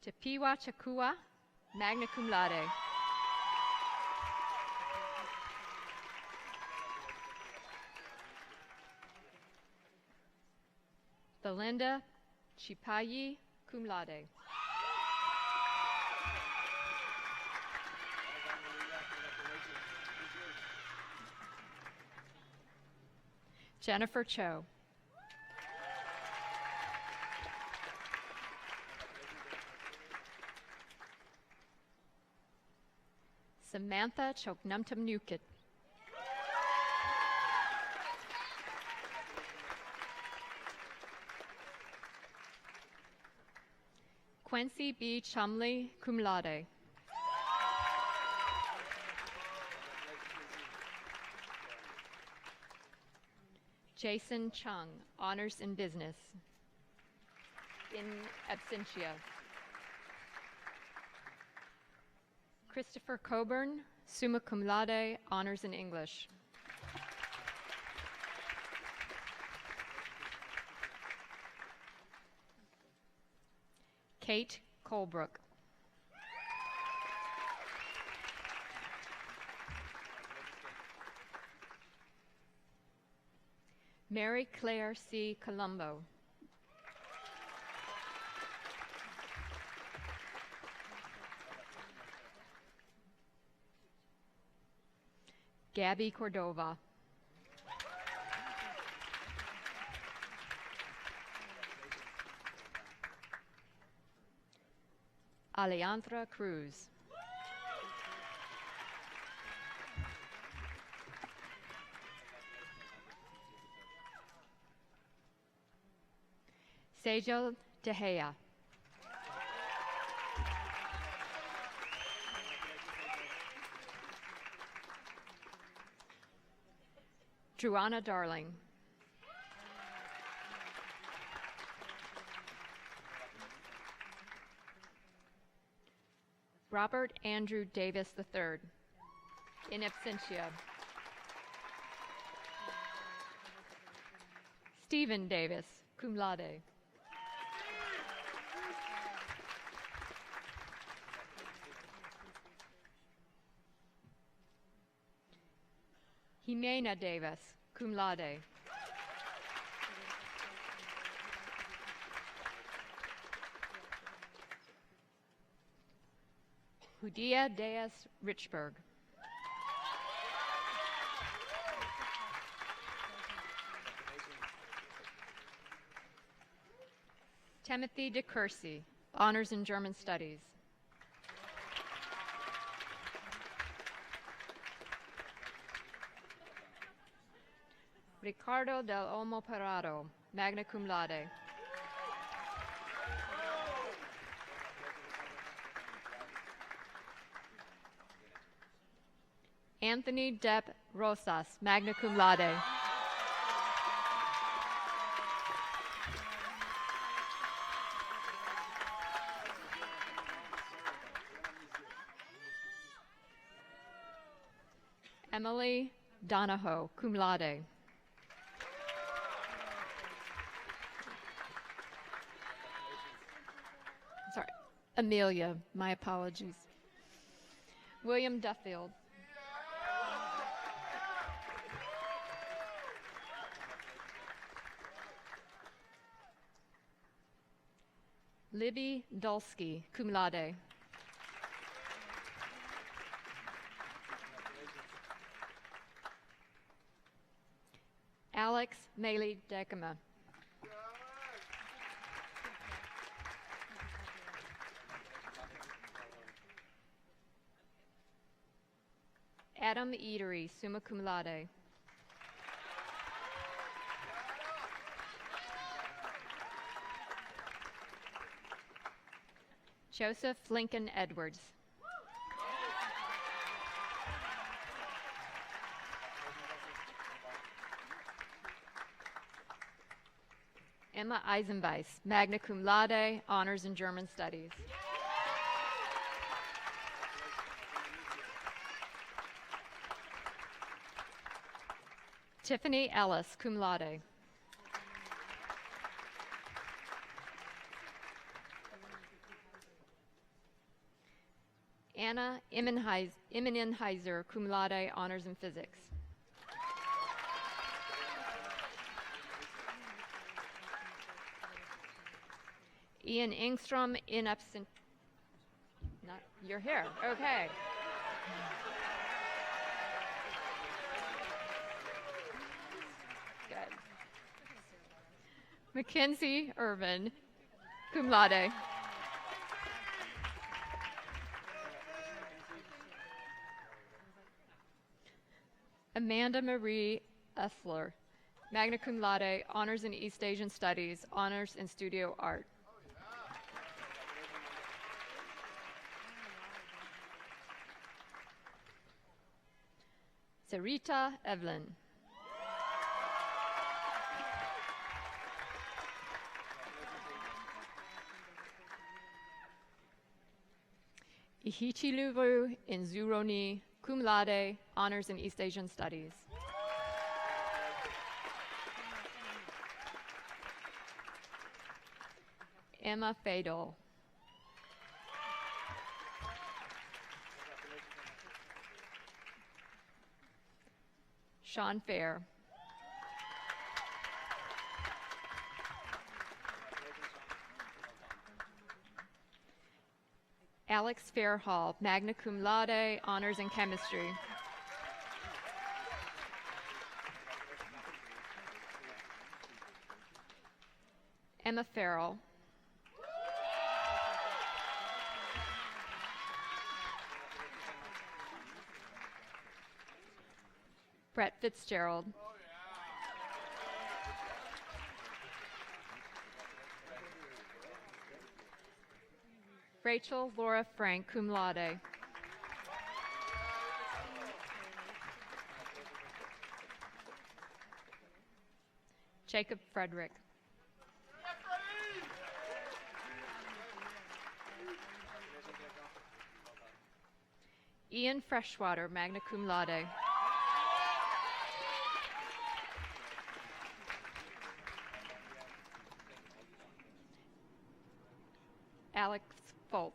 Tapiwa Chakua, magna cum laude. Belinda Chipayi, cum laude. Jennifer Cho. Samantha Choknumtum Nukit. Quincy B. Chumley, cum laude. Jason Chung, honors in business, in absentia. Christopher Coburn, summa cum laude, honors in English. Kate Colebrook. Mary Claire C. Colombo. Gabby Cordova. Alejandra Cruz. Sejal De Gea. Druana Darling. Robert Andrew Davis III, in absentia. Stephen Davis, cum laude. Jimena Davis, cum laude. Hudia Deas Richburg. Timothy de Courcy, Honors in German Studies. Ricardo del Olmo Parado, magna cum laude. Anthony Depp Rosas, magna cum laude. Emily Donahoe, cum laude. Sorry, Amelia, my apologies. William Duffield. Libby Dulski, cum laude. Alex Maley Decima. Adam Eatery, summa cum laude. Joseph Lincoln Edwards. Emma Eisenbeiss, magna cum laude, honors in German studies. Tiffany Ellis, cum laude. Anna Immenheiser, cum laude, honors in physics. Ian Engstrom, in absent. Not, you're here. Okay. Good. Mackenzie Irvin, cum laude. Amanda Marie Essler, magna cum laude, honors in East Asian Studies, honors in Studio Art. Sarita Evelyn. Ihichiluru Inzuroni, cum laude, honors in East Asian Studies. Emma Fadel. Sean Fair. Alex Fairhall, magna cum laude, honors in chemistry. Emma Farrell. Brett Fitzgerald. Rachel Laura Frank, cum laude. Jacob Frederick. Ian Freshwater, magna cum laude. Alex Foltz.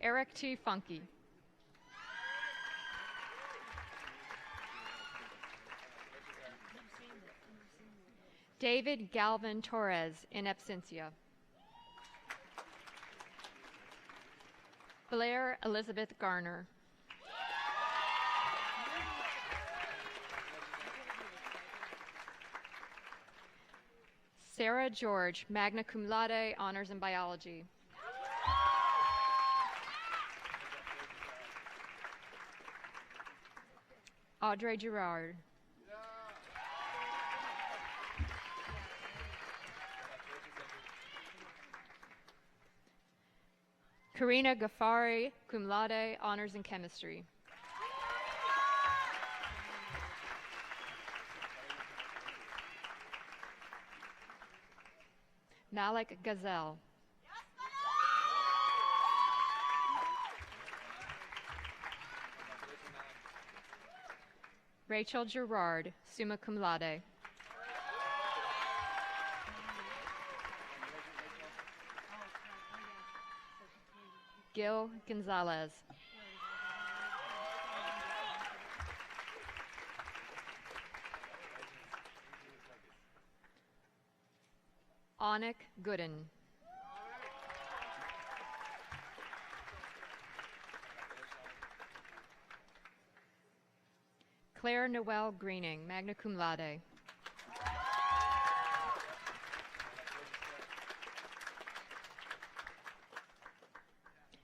Eric T. Funky. David Galvin Torres, in absentia. Blair Elizabeth Garner. Sarah George, magna cum laude, honors in biology. Audrey Girard. Karina Ghaffari, cum laude, honors in chemistry. Malik Gazelle. Rachel Gerard, summa cum laude. Gil Gonzalez. Onik Gooden. Claire Noel Greening, magna cum laude.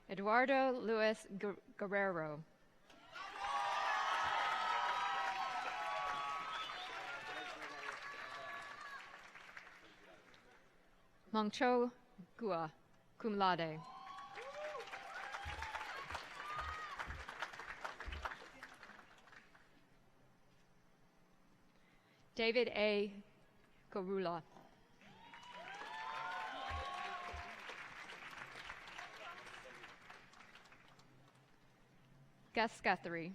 Eduardo Luis Guerrero. Mongcho Gua, cum laude. David A. Garula. Gus Guthrie.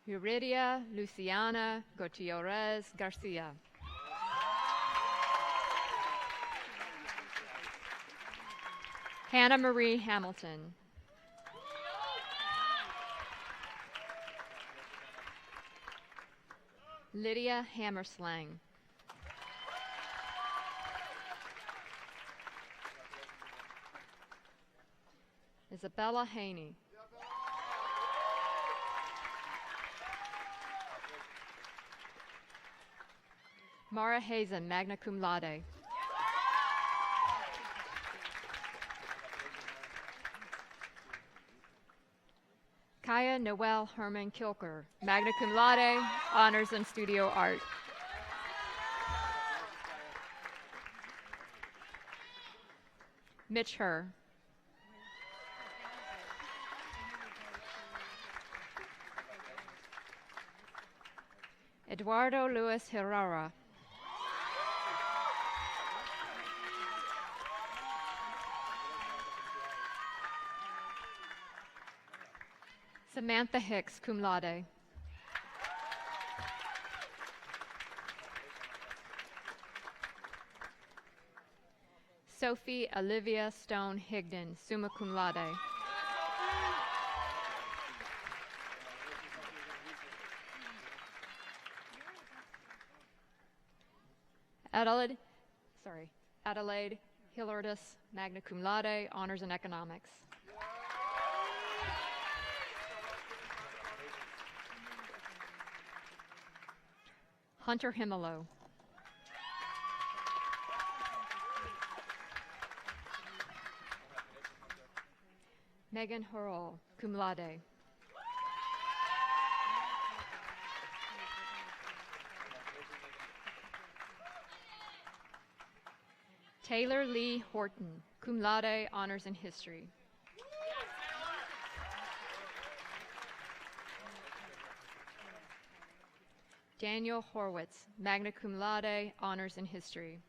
Euridia Luciana Gutierrez Garcia. Hannah Marie Hamilton. Lydia Hammerslang. Isabella Haney. Mara Hazen, magna cum laude. Kaya Noel Herman Kilker, magna cum laude, honors in studio art. Mitch Herr. Eduardo Luis Herrera. Samantha Hicks, cum laude. Sophie Olivia Stone Higdon, summa cum laude. Adelaide Hillardus, magna cum laude, honors in economics. Hunter Himelo. Megan Hurl, cum laude. Taylor Lee Horton, cum laude, honors in history. Daniel Horwitz, magna cum laude, honors in history.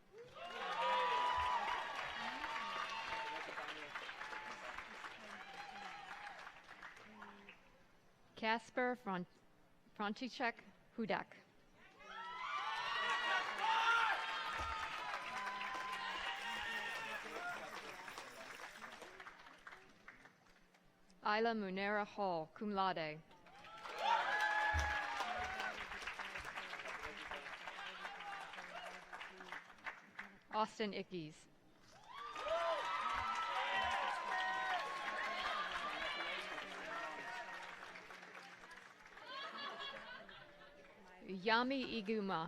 Kasper František Hudak. Isla Munera Hall, cum laude. Austin Ickes. Yami Iguma.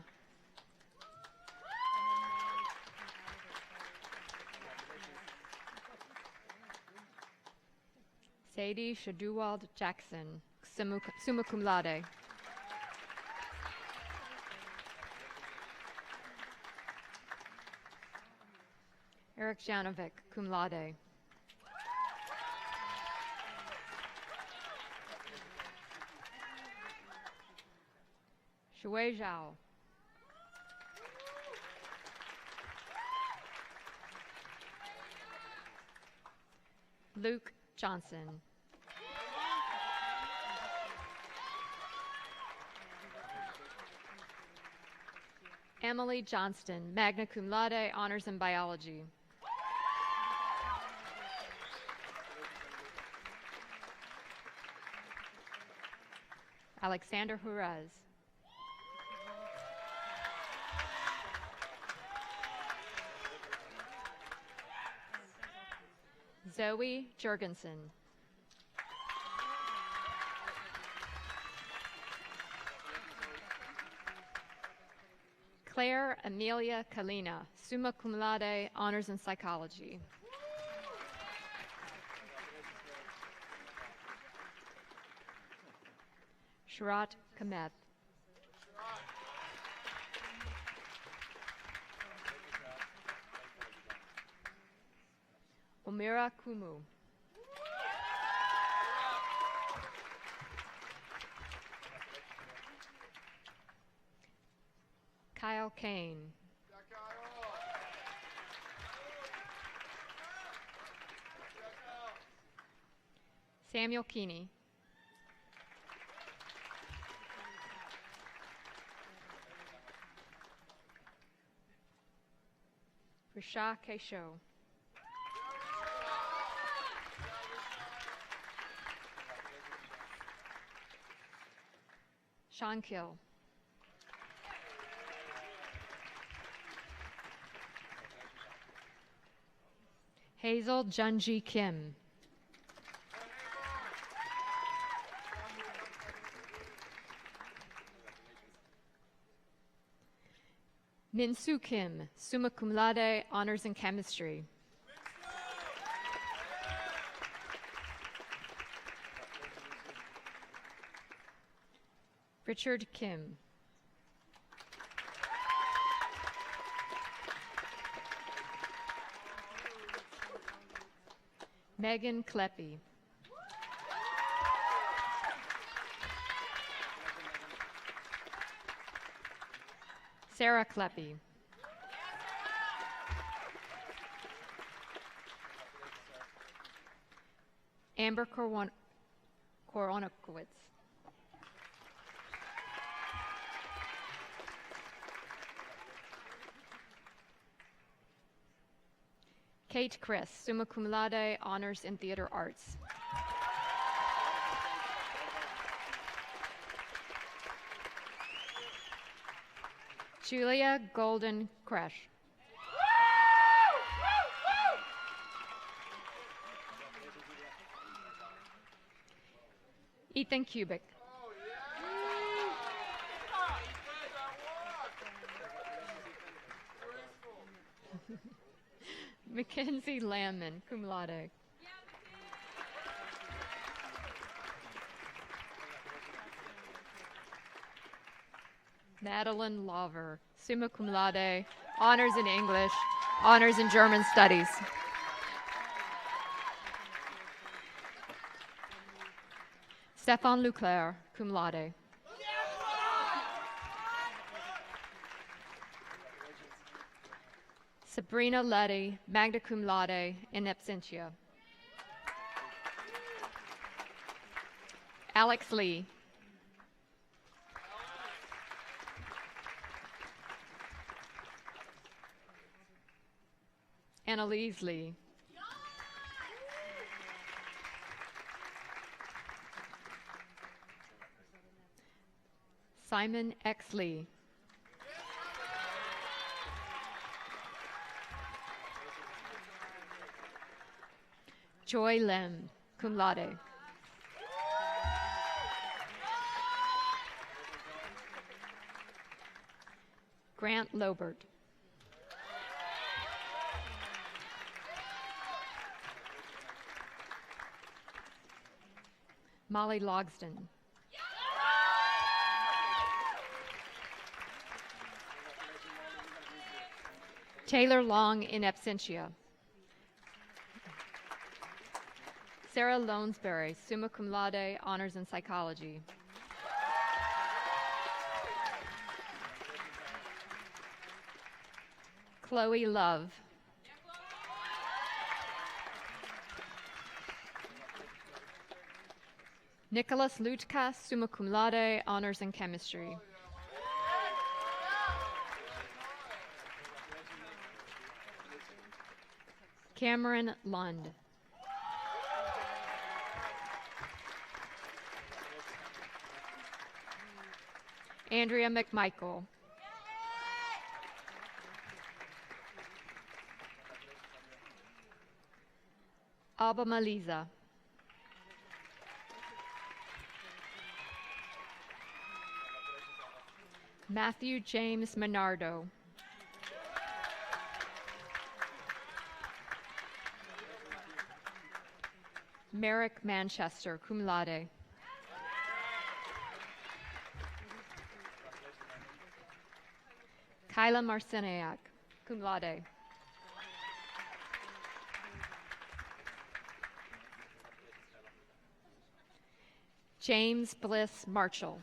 Sadie Shaduwald Jackson, summa cum laude. Eric Janovic, cum laude. Shui Zhao. Luke Johnson. Emily Johnston, magna cum laude, honors in biology. Alexander Juarez. Zoe Jurgensen. Claire Amelia Kalina, summa cum laude, honors in psychology. Sharat Kameth. Omira Kumu. Kyle Kane. Samuel Keeney. Risha Kesho. Sean Kill. Hazel Junji Kim. Minsu Kim, summa cum laude, honors in chemistry. Richard Kim. Megan Kleppy. Sarah Kleppy. Amber Koronakowitz. Kate Chris, summa cum laude, honors in theater arts. Julia Golden Crash. Ethan Kubik. Mackenzie Lamman, cum laude. Madeline Lover, summa cum laude, honors in English, honors in German studies. Stefan Leclerc, cum laude. Sabrina Letty, magna cum laude, in absentia. Alex Lee. Annalise Lee. Simon X. Lee. Joy Lim, cum laude. Grant Lobert. Molly Logsden. Taylor Long in absentia. Sarah Lonesbury, summa cum laude, honors in psychology. Chloe Love. Nicholas Lutka, summa cum laude, honors in chemistry. Cameron Lund. Andrea McMichael. Alba Maliza. Matthew James Menardo. Merrick Manchester, cum laude. Kyla Marciniak, cum laude. James Bliss Marshall.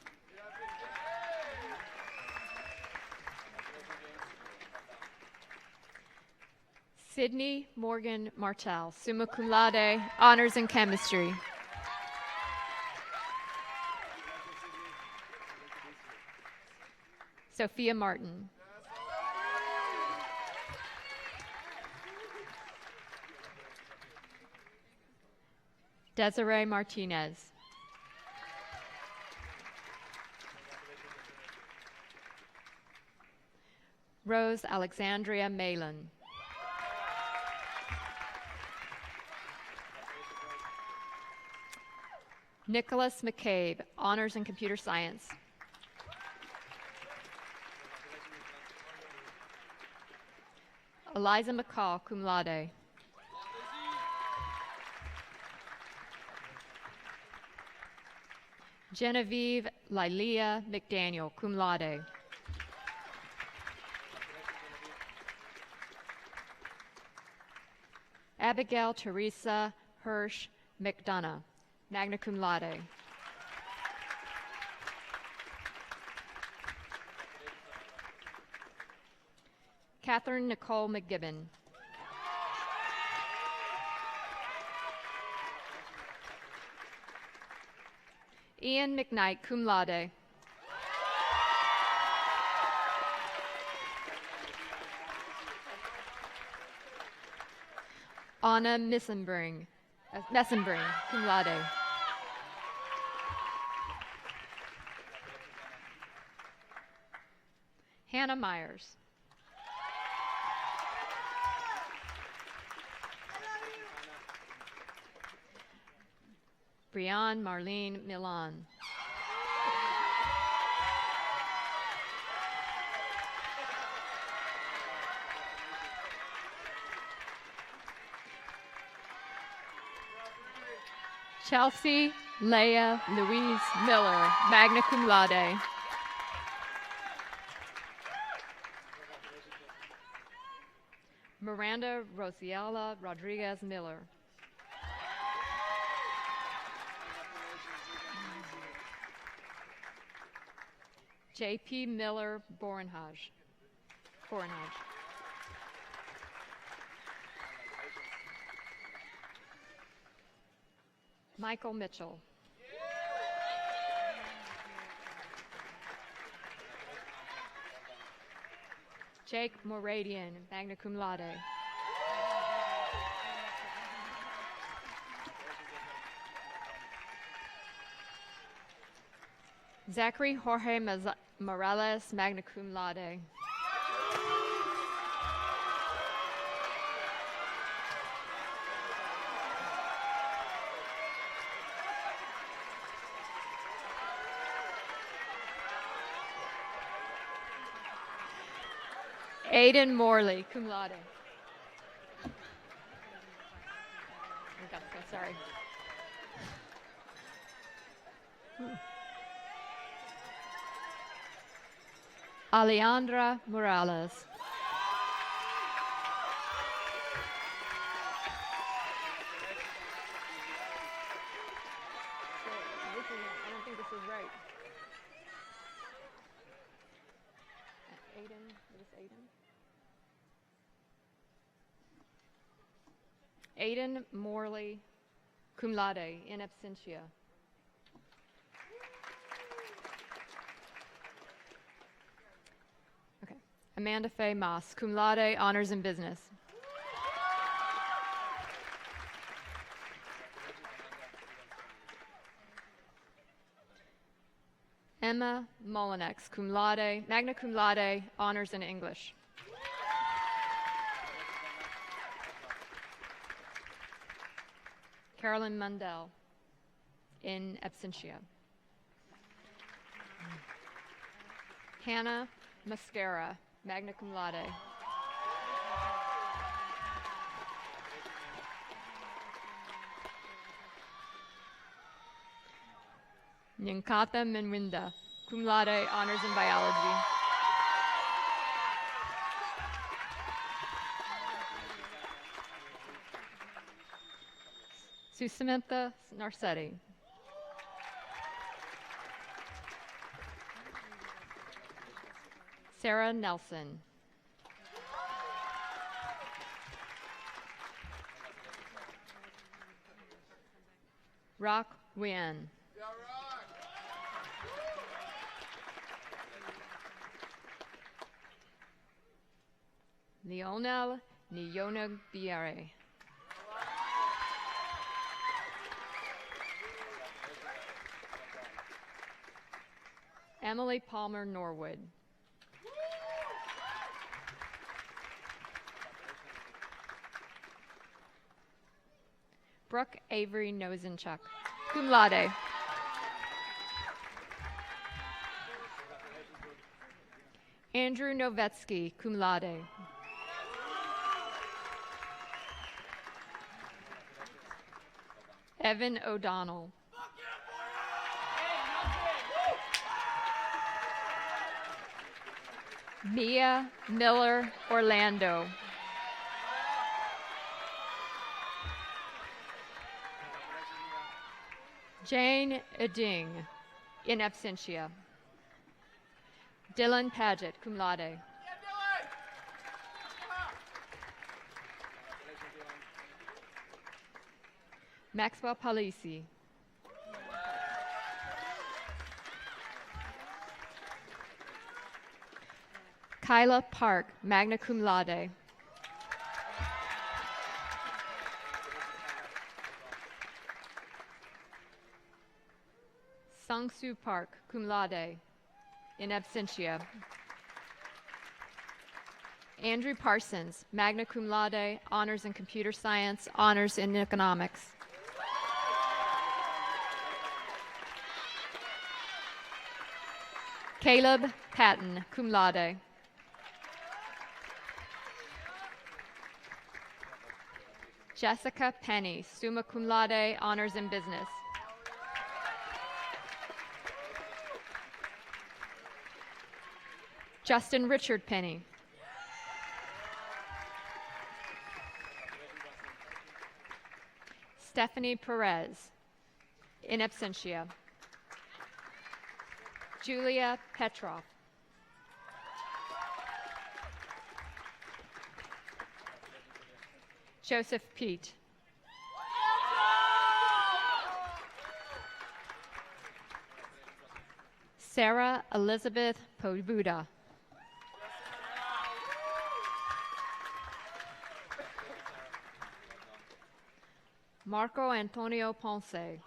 Sydney Morgan Martel, summa cum laude, honors in chemistry. Sophia Martin. Desiree Martinez. Rose Alexandria Malin. Nicholas McCabe, honors in computer science. Eliza McCall, cum laude. Genevieve Lilia McDaniel, cum laude. Abigail Teresa Hirsch McDonough, magna cum laude. Catherine Nicole McGibbon. Ian McKnight, cum laude. Anna Messenbring, cum laude. Hannah Myers. Brianne Marlene Milan. Chelsea Leah Louise Miller, magna cum laude. Miranda Rosiella Rodriguez Miller. J.P. Miller Borenhage. Michael Mitchell. Jake Moradian, magna cum laude. Zachary Jorge Morales, magna cum laude. Aiden Morley, cum laude. Sorry. Alejandra Morales. I don't think this is right. Aiden, what is Aiden? Aiden Morley, cum laude, in absentia. Okay. Amanda Faye Moss, cum laude, honors in business. Emma Molinex, cum laude, magna cum laude, honors in English. Carolyn Mundell, in absentia. Hannah Mascara, magna cum laude. Nyankatha Menwinda, cum laude, honors in biology. Susamantha Narsetti. Sarah Nelson. Rock Wien. Leonel Niona Biare. Emily Palmer Norwood. Brooke Avery Nosenchuk, cum laude. Andrew Novetsky, cum laude. Evan O'Donnell. Mia Miller Orlando. Jane Eding, in absentia. Dylan Paget, cum laude. Maxwell Palisi. Kyla Park, magna cum laude. Sung-Soo Park, cum laude, in absentia. Andrew Parsons, magna cum laude, honors in computer science, honors in economics. Caleb Patton, cum laude. Jessica Penny, summa cum laude, honors in business. Justin Richard Penny. Stephanie Perez, in absentia. Julia Petrov. Joseph Pete. Sarah Elizabeth Pobuda. Marco Antonio Ponce.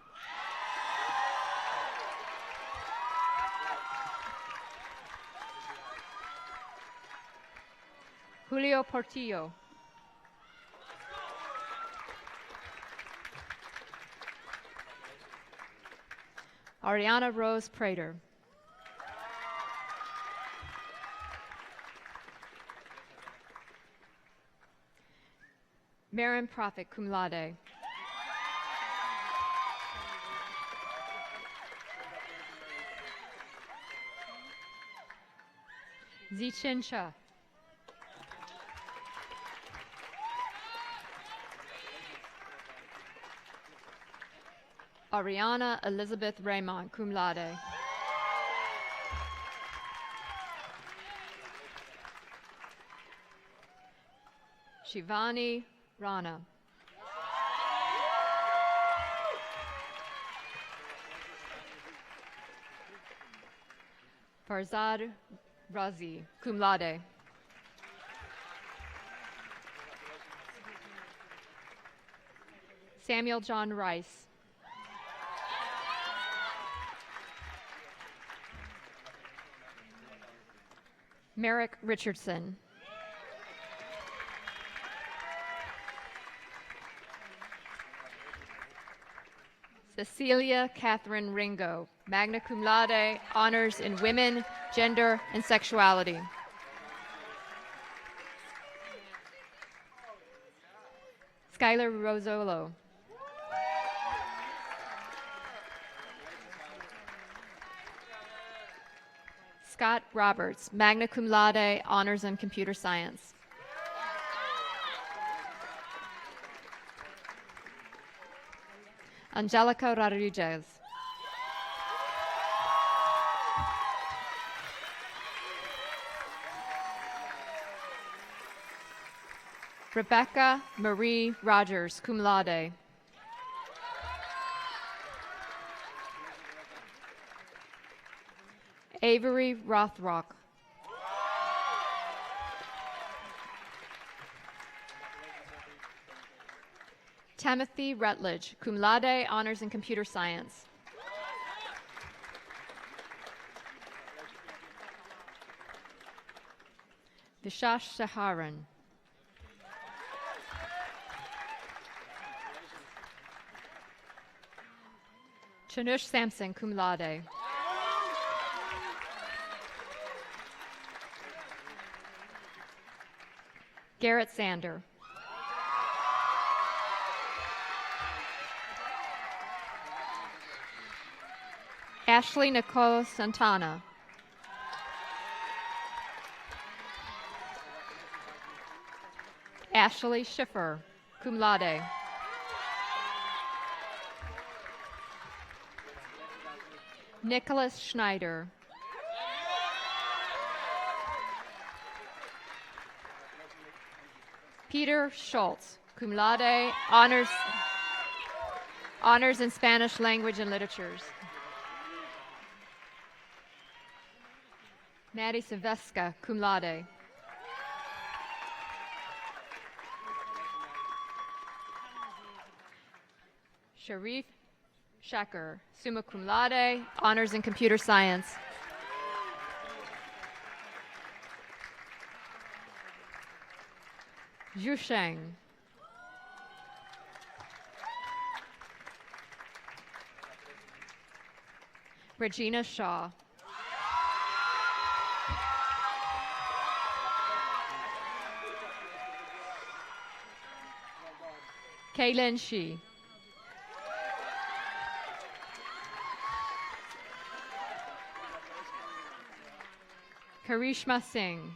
Julio Portillo. Ariana Rose Prater. Marin Prophet, cum laude. Zichin Cha. Ariana Elizabeth Raymond, cum laude. Shivani Rana. Farzad Razi, cum laude. Samuel John Rice. Merrick Richardson. Cecilia Catherine Ringo, magna cum laude, honors in women, gender, and sexuality. Skylar Rosolo. Scott Roberts, magna cum laude, honors in computer science. Angelica Rodriguez. Rebecca Marie Rogers, cum laude. Avery Rothrock. Timothy Rutledge, cum laude, honors in computer science. Vishash Saharan. Chanush Sampson, cum laude. Garrett Sander. Ashley Nicole Santana. Ashley Schiffer, cum laude. Nicholas Schneider. Peter Schultz, cum laude, honors in Spanish language and literatures. Maddie Silveska, cum laude. Sharif Shaker, summa cum laude, honors in computer science. Zhu Sheng. Regina Shaw. Kaylin Shi. Karishma Singh.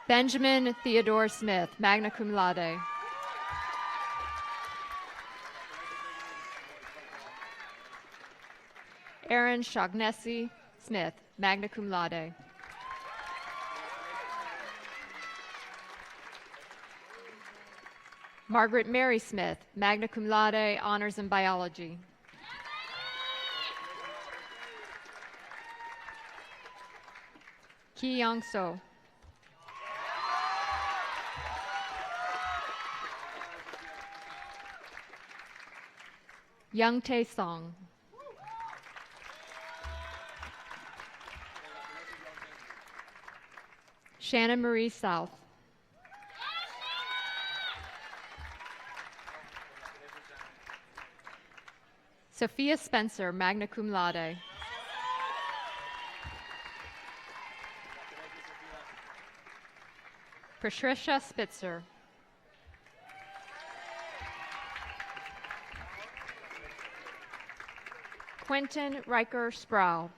Benjamin Theodore Smith, magna cum laude. Aaron Shaughnessy Smith, magna cum laude. Margaret Mary Smith, magna cum laude, honors in biology. Ki Young So. Young Tae Song. Shannon Marie South. Sophia Spencer, magna cum laude. Patricia Spitzer. Quentin Riker Sproul.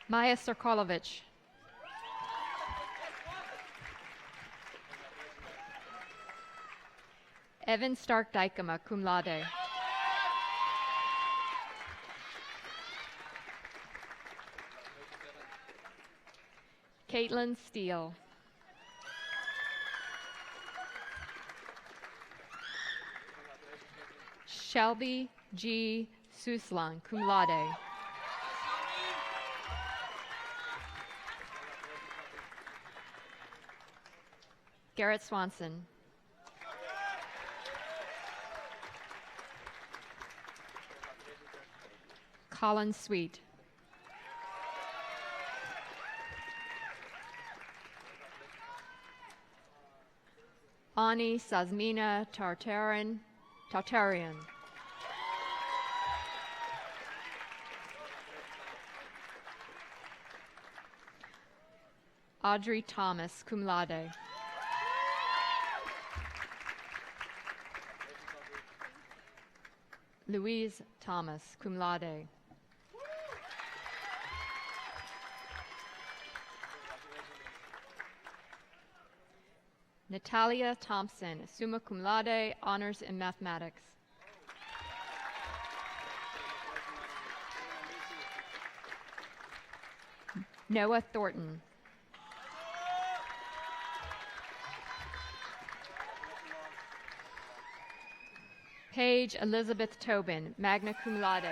Maya Sirkolovich. Evan Stark Dykema, cum laude. Caitlin Steele. Shelby G. Suslan, cum laude. Garrett Swanson. Colin Sweet. Ani Sazmina Tartarian. Audrey Thomas, cum laude. Louise Thomas, cum laude. Natalia Thompson, summa cum laude, honors in mathematics. Noah Thornton. Paige Elizabeth Tobin, magna cum laude.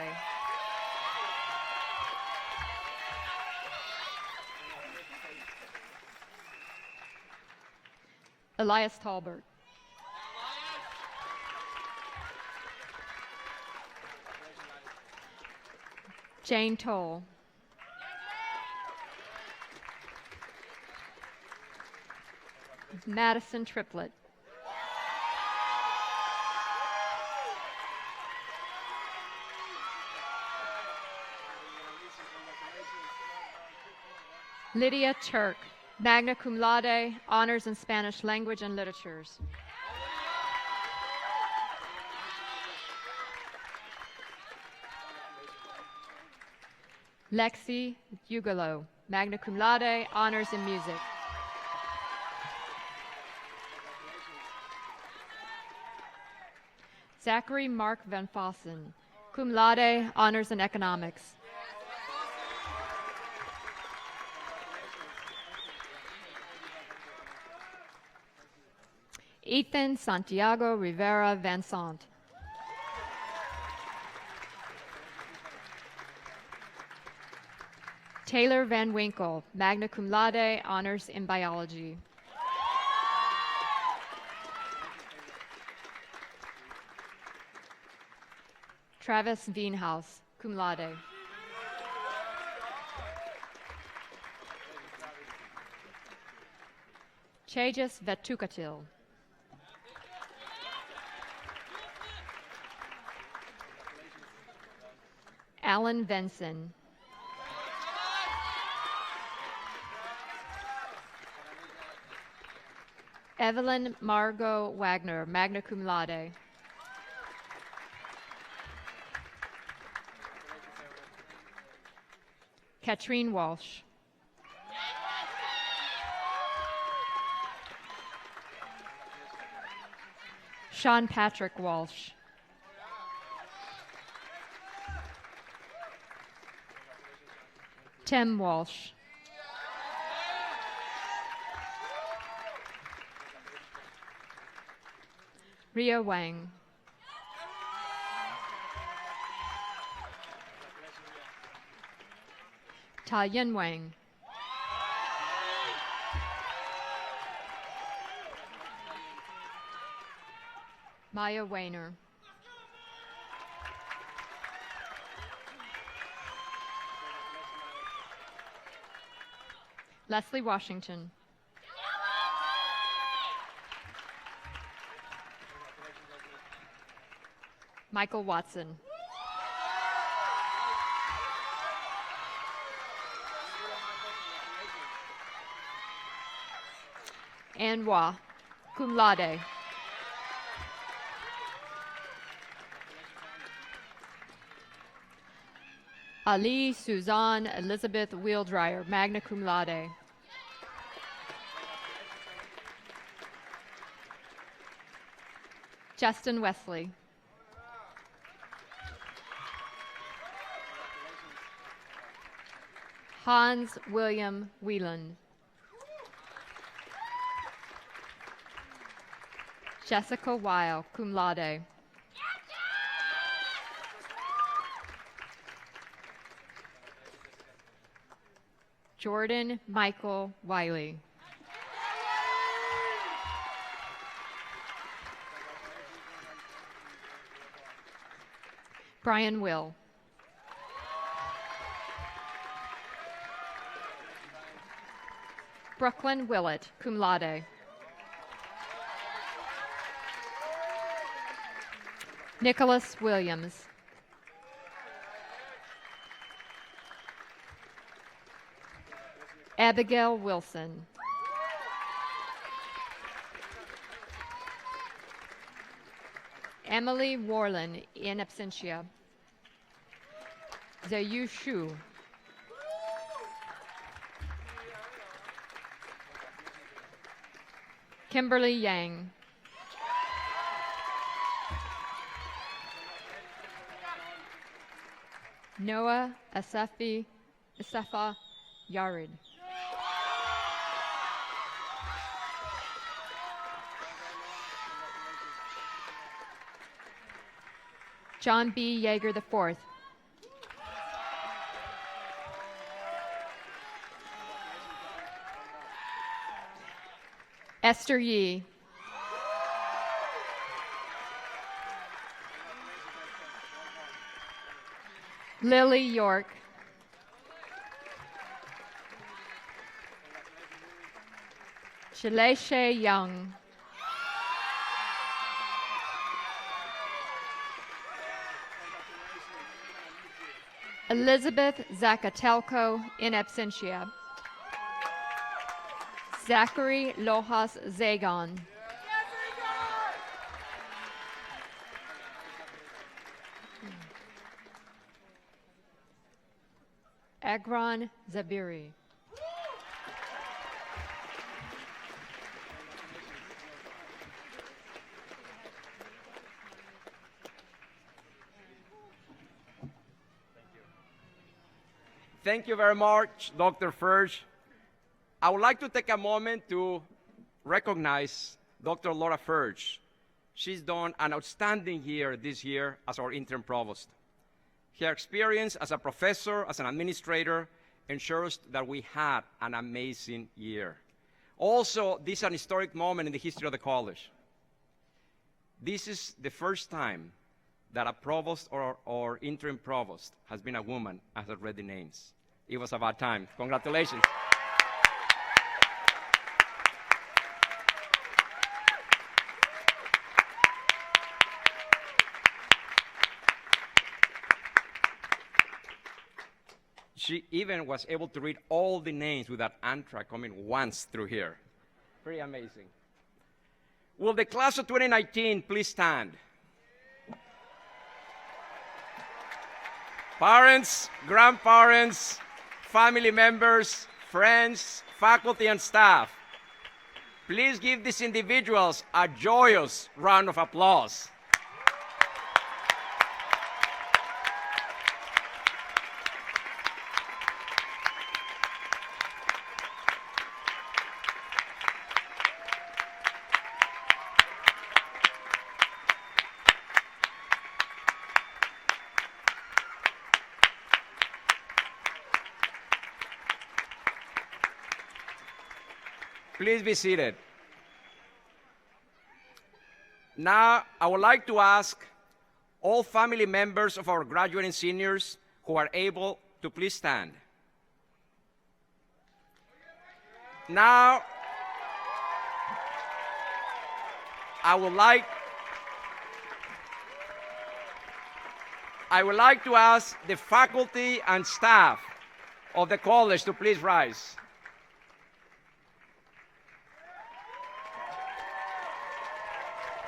Elias Talbert. Jane Toll. Madison Triplett. Lydia Turk, magna cum laude, honors in Spanish language and literatures. Lexi Ugolo, magna cum laude, honors in music. Zachary Mark Van Fossen, cum laude, honors in economics. Ethan Santiago Rivera Vincent. Taylor Van Winkle, magna cum laude, honors in biology. Travis Veenhouse, cum laude. Tejas Vetukatil. Alan Venson. Evelyn Margot Wagner, magna cum laude. Katrine Walsh. Sean Patrick Walsh. Tim Walsh. Ria Wang. Ta Yin Wang. Maya Weiner. Leslie Washington. Michael Watson. Anne Wa, cum laude. Ali Suzanne Elizabeth Wheeldryer, magna cum laude. Justin Wesley. Hans William Wieland. Jessica Weil, cum laude. Jordan Michael Wiley. Brian Will. Brooklyn Willett, cum laude. Nicholas Williams. Abigail Wilson. Emily Warland, in absentia. Zayu Shu. Kimberly Yang. Noah Asafa Yared. John B. Yeager IV. Esther Yee. Lily York. Shaleshe Young. Elizabeth Zakatelko, in absentia. Zachary Lojas Zagon. Agron Zabiri. Thank you very much, Dr. Furge. I would like to take a moment to recognize Dr. Laura Furge. She's done an outstanding year this year as our interim provost. Her experience as a professor, as an administrator, ensures that we had an amazing year. Also, this is an historic moment in the history of the college. This is the first time that a provost or interim provost has been a woman, as I read the names. It was about time. Congratulations. She even was able to read all the names without Amtrak coming once through here. Pretty amazing. Will the class of 2019 please stand? Parents, grandparents, family members, friends, faculty, and staff, please give these individuals a joyous round of applause. Please be seated. Now, I would like to ask all family members of our graduating seniors who are able to please stand. Now, I would like to ask the faculty and staff of the college to please rise.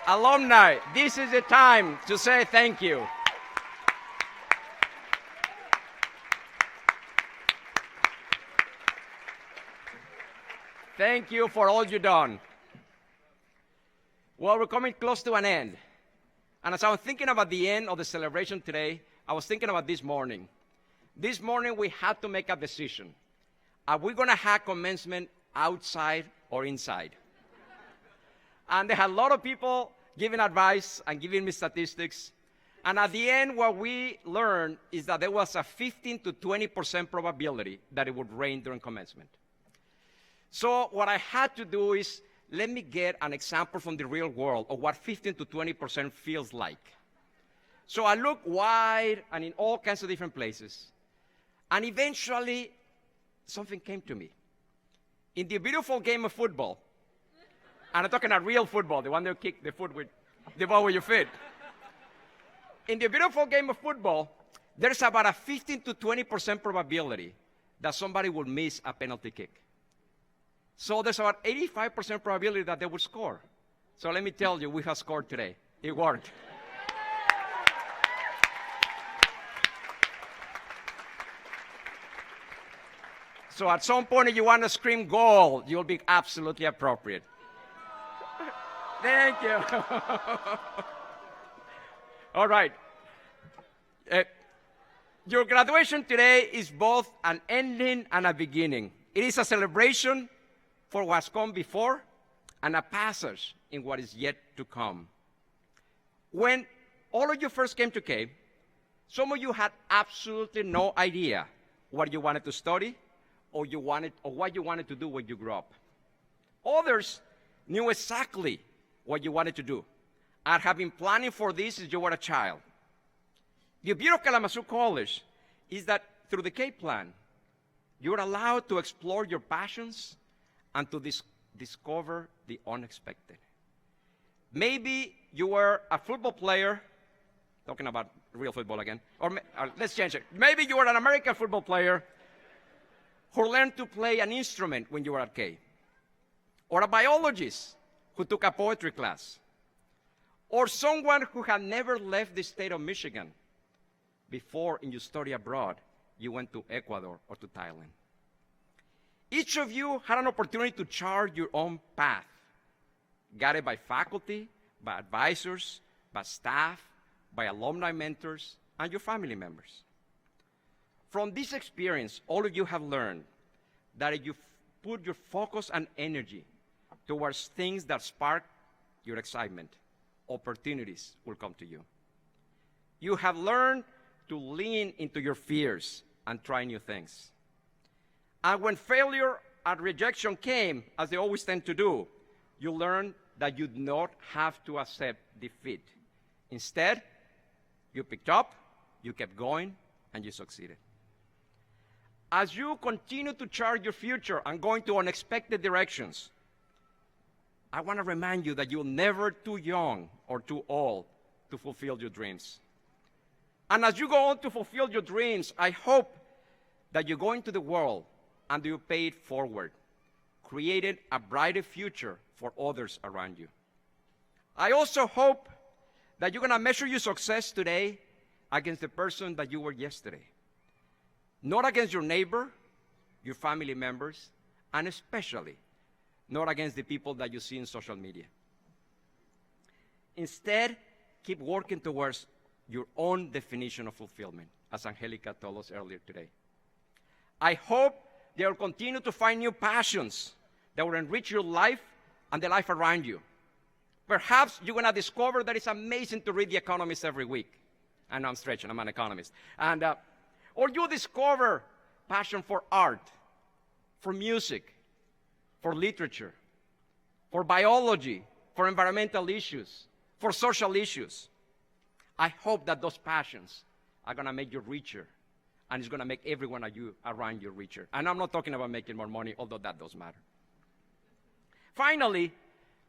Alumni, this is the time to say thank you. Thank you for all you've done. Well, we're coming close to an end. And as I was thinking about the end of the celebration today, I was thinking about this morning. This morning, we had to make a decision. Are we going to have commencement outside or inside? And there had a lot of people giving advice and giving me statistics. And at the end, what we learned is that there was a 15 to 20% probability that it would rain during commencement. So what I had to do is, let me get an example from the real world of what 15 to 20% feels like. So I looked wide and in all kinds of different places. And eventually, something came to me. In the beautiful game of football, and I'm talking about real football, the one that you kick the ball with your feet. In the beautiful game of football, there's about a 15 to 20% probability that somebody will miss a penalty kick. So there's about 85% probability that they will score. So let me tell you, we have scored today. It worked. So at some point, if you want to scream goal, you'll be absolutely appropriate. Thank you. All right. Your graduation today is both an ending and a beginning. It is a celebration for what's come before and a passage in what is yet to come. When all of you first came to Cape, some of you had absolutely no idea what you wanted to study or what you wanted to do when you grew up. Others knew exactly what you wanted to do and have been planning for this since you were a child. The beauty of Kalamazoo College is that through the Cape Plan, you're allowed to explore your passions and to discover the unexpected. Maybe you were a football player, talking about real football again, or let's change it. Maybe you were an American football player who learned to play an instrument when you were at K, or a biologist who took a poetry class, or someone who had never left the state of Michigan before in your study abroad, you went to Ecuador or to Thailand. Each of you had an opportunity to chart your own path, guided by faculty, by advisors, by staff, by alumni mentors, and your family members. From this experience, all of you have learned that if you put your focus and energy towards things that spark your excitement, opportunities will come to you. You have learned to lean into your fears and try new things. And when failure and rejection came, as they always tend to do, you learned that you do not have to accept defeat. Instead, you picked up, you kept going, and you succeeded. As you continue to chart your future and go into unexpected directions, I want to remind you that you're never too young or too old to fulfill your dreams. And as you go on to fulfill your dreams, I hope that you go into the world and you pay it forward, creating a brighter future for others around you. I also hope that you're going to measure your success today against the person that you were yesterday. Not against your neighbor, your family members, and especially not against the people that you see in social media. Instead, keep working towards your own definition of fulfillment, as Angelica told us earlier today. I hope they will continue to find new passions that will enrich your life and the life around you. Perhaps you're going to discover that it's amazing to read The Economist every week. I know I'm stretching, I'm an economist. Or you discover passion for art, for music, for literature, for biology, for environmental issues, for social issues. I hope that those passions are going to make you richer, and it's going to make everyone around you richer. And I'm not talking about making more money, although that does matter. Finally,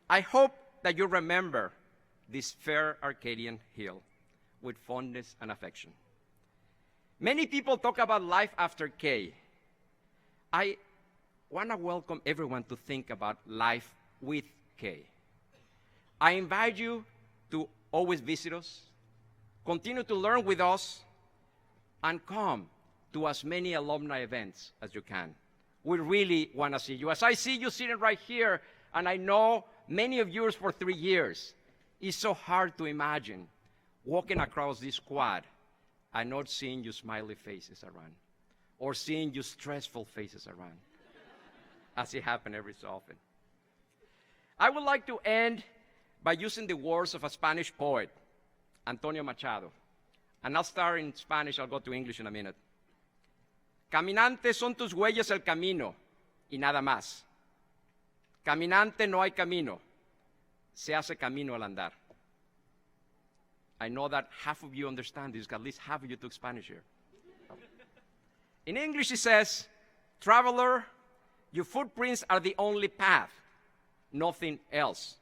I hope that you remember this fair Arcadian hill with fondness and affection. Many people talk about life after K. I want to welcome everyone to think about life with K. I invite you to always visit us, continue to learn with us, and come to as many alumni events as you can. We really want to see you. As I see you sitting right here, and I know many of yours for 3 years, it's so hard to imagine walking across this quad and not seeing your smiley faces around, or seeing your stressful faces around, as it happens every so often. I would like to end by using the words of a Spanish poet, Antonio Machado. And I'll start in Spanish, I'll go to English in a minute. Caminante son tus huellas el camino, y nada más. Caminante no hay camino, se hace camino al andar. I know that half of you understand this, at least half of you took Spanish here. In English it says, traveler, your footprints are the only path, nothing else.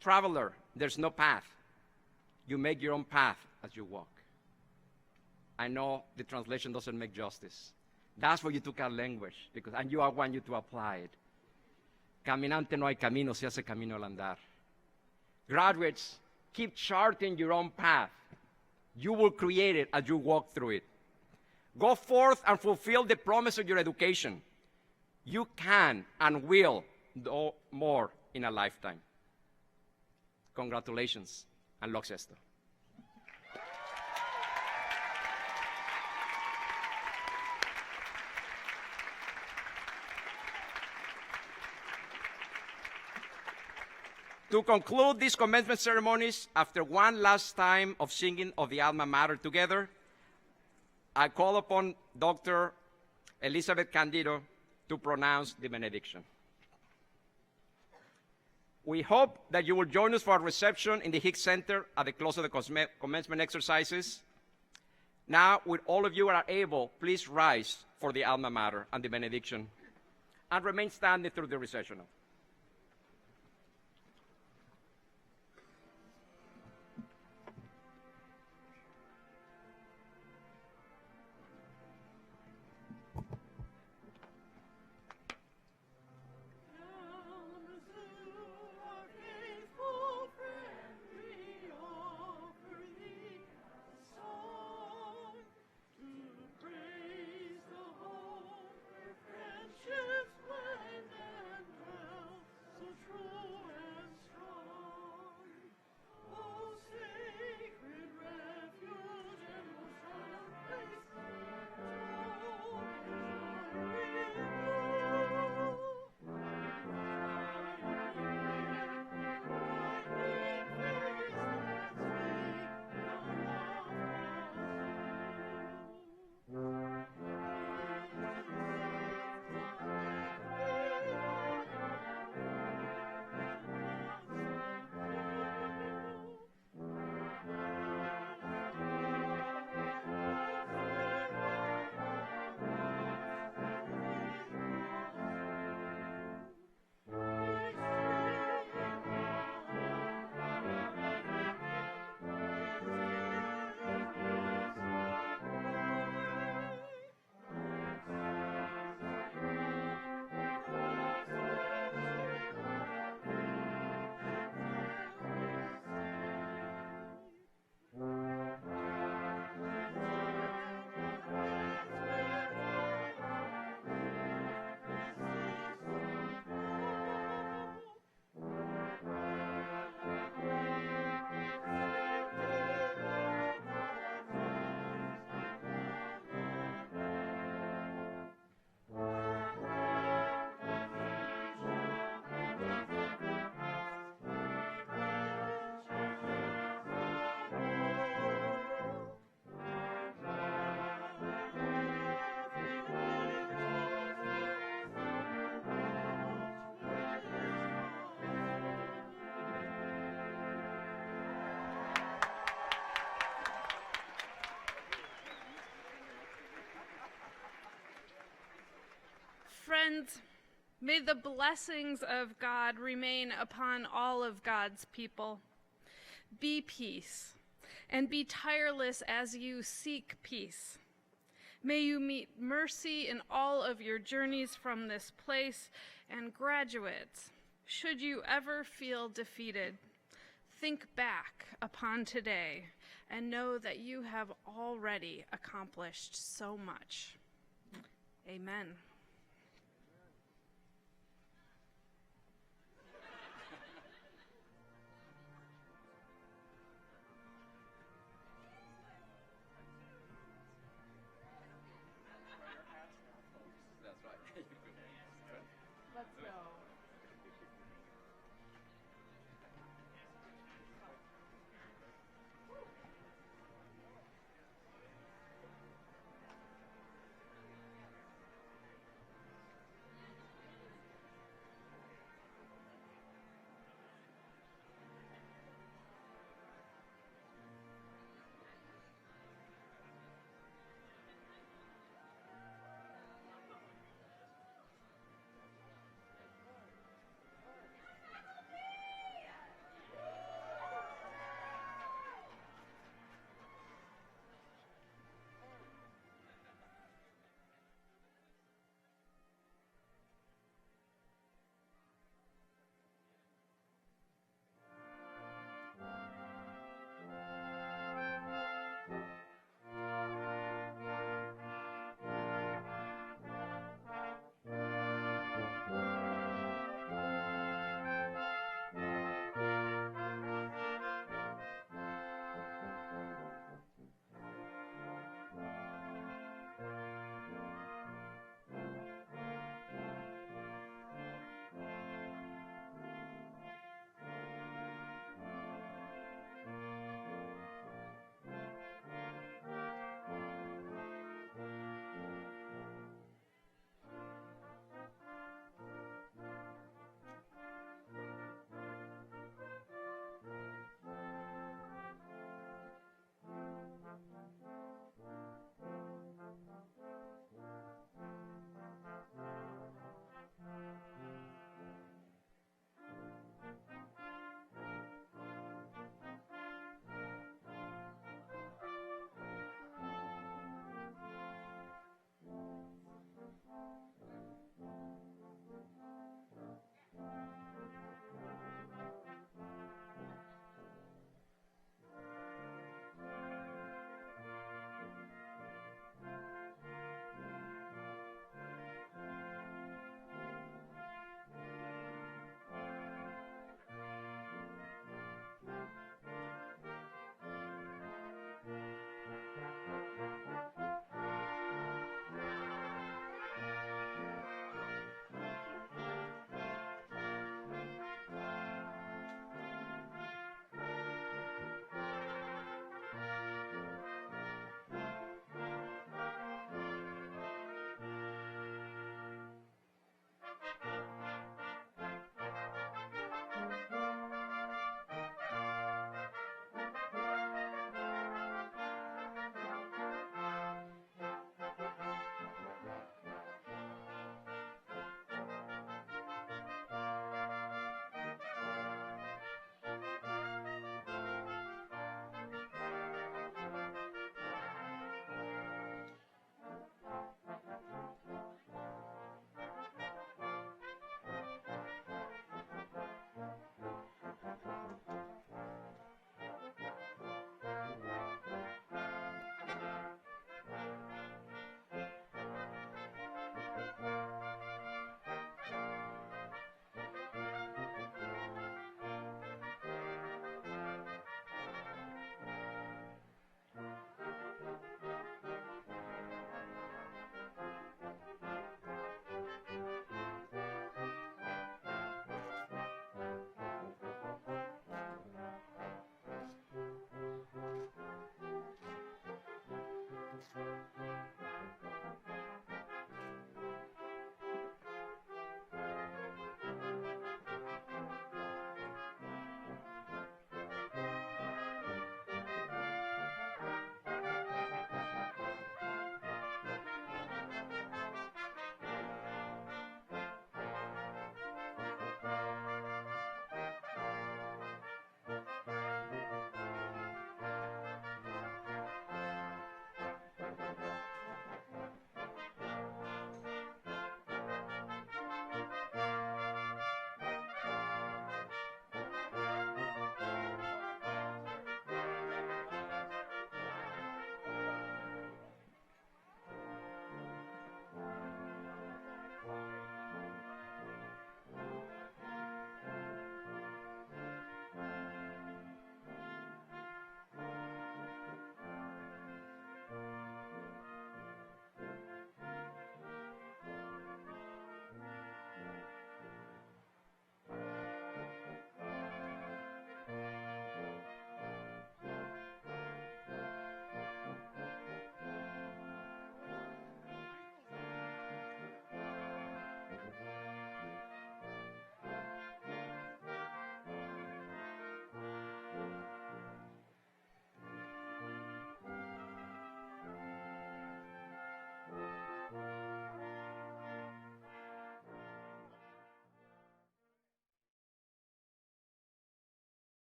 Traveler, there's no path. You make your own path as you walk. I know the translation doesn't make justice. That's why you took our language, and I want you to apply it. Caminante no hay camino, se hace camino al andar. Graduates, keep charting your own path. You will create it as you walk through it. Go forth and fulfill the promise of your education. You can and will do more in a lifetime. Congratulations, and Lux Esto. To conclude these commencement ceremonies, after one last time of singing of the alma mater together, I call upon Dr. Elizabeth Candido to pronounce the benediction. We hope that you will join us for our reception in the Higgs Center at the close of the commencement exercises. Now, with all of you are able, please rise for the alma mater and the benediction, and remain standing through the recessional. Friendships blend and dwell. Friends, may the blessings of God remain upon all of God's people. Be peace, and be tireless as you seek peace. May you meet mercy in all of your journeys from this place, and graduates, should you ever feel defeated, think back upon today and know that you have already accomplished so much. Amen.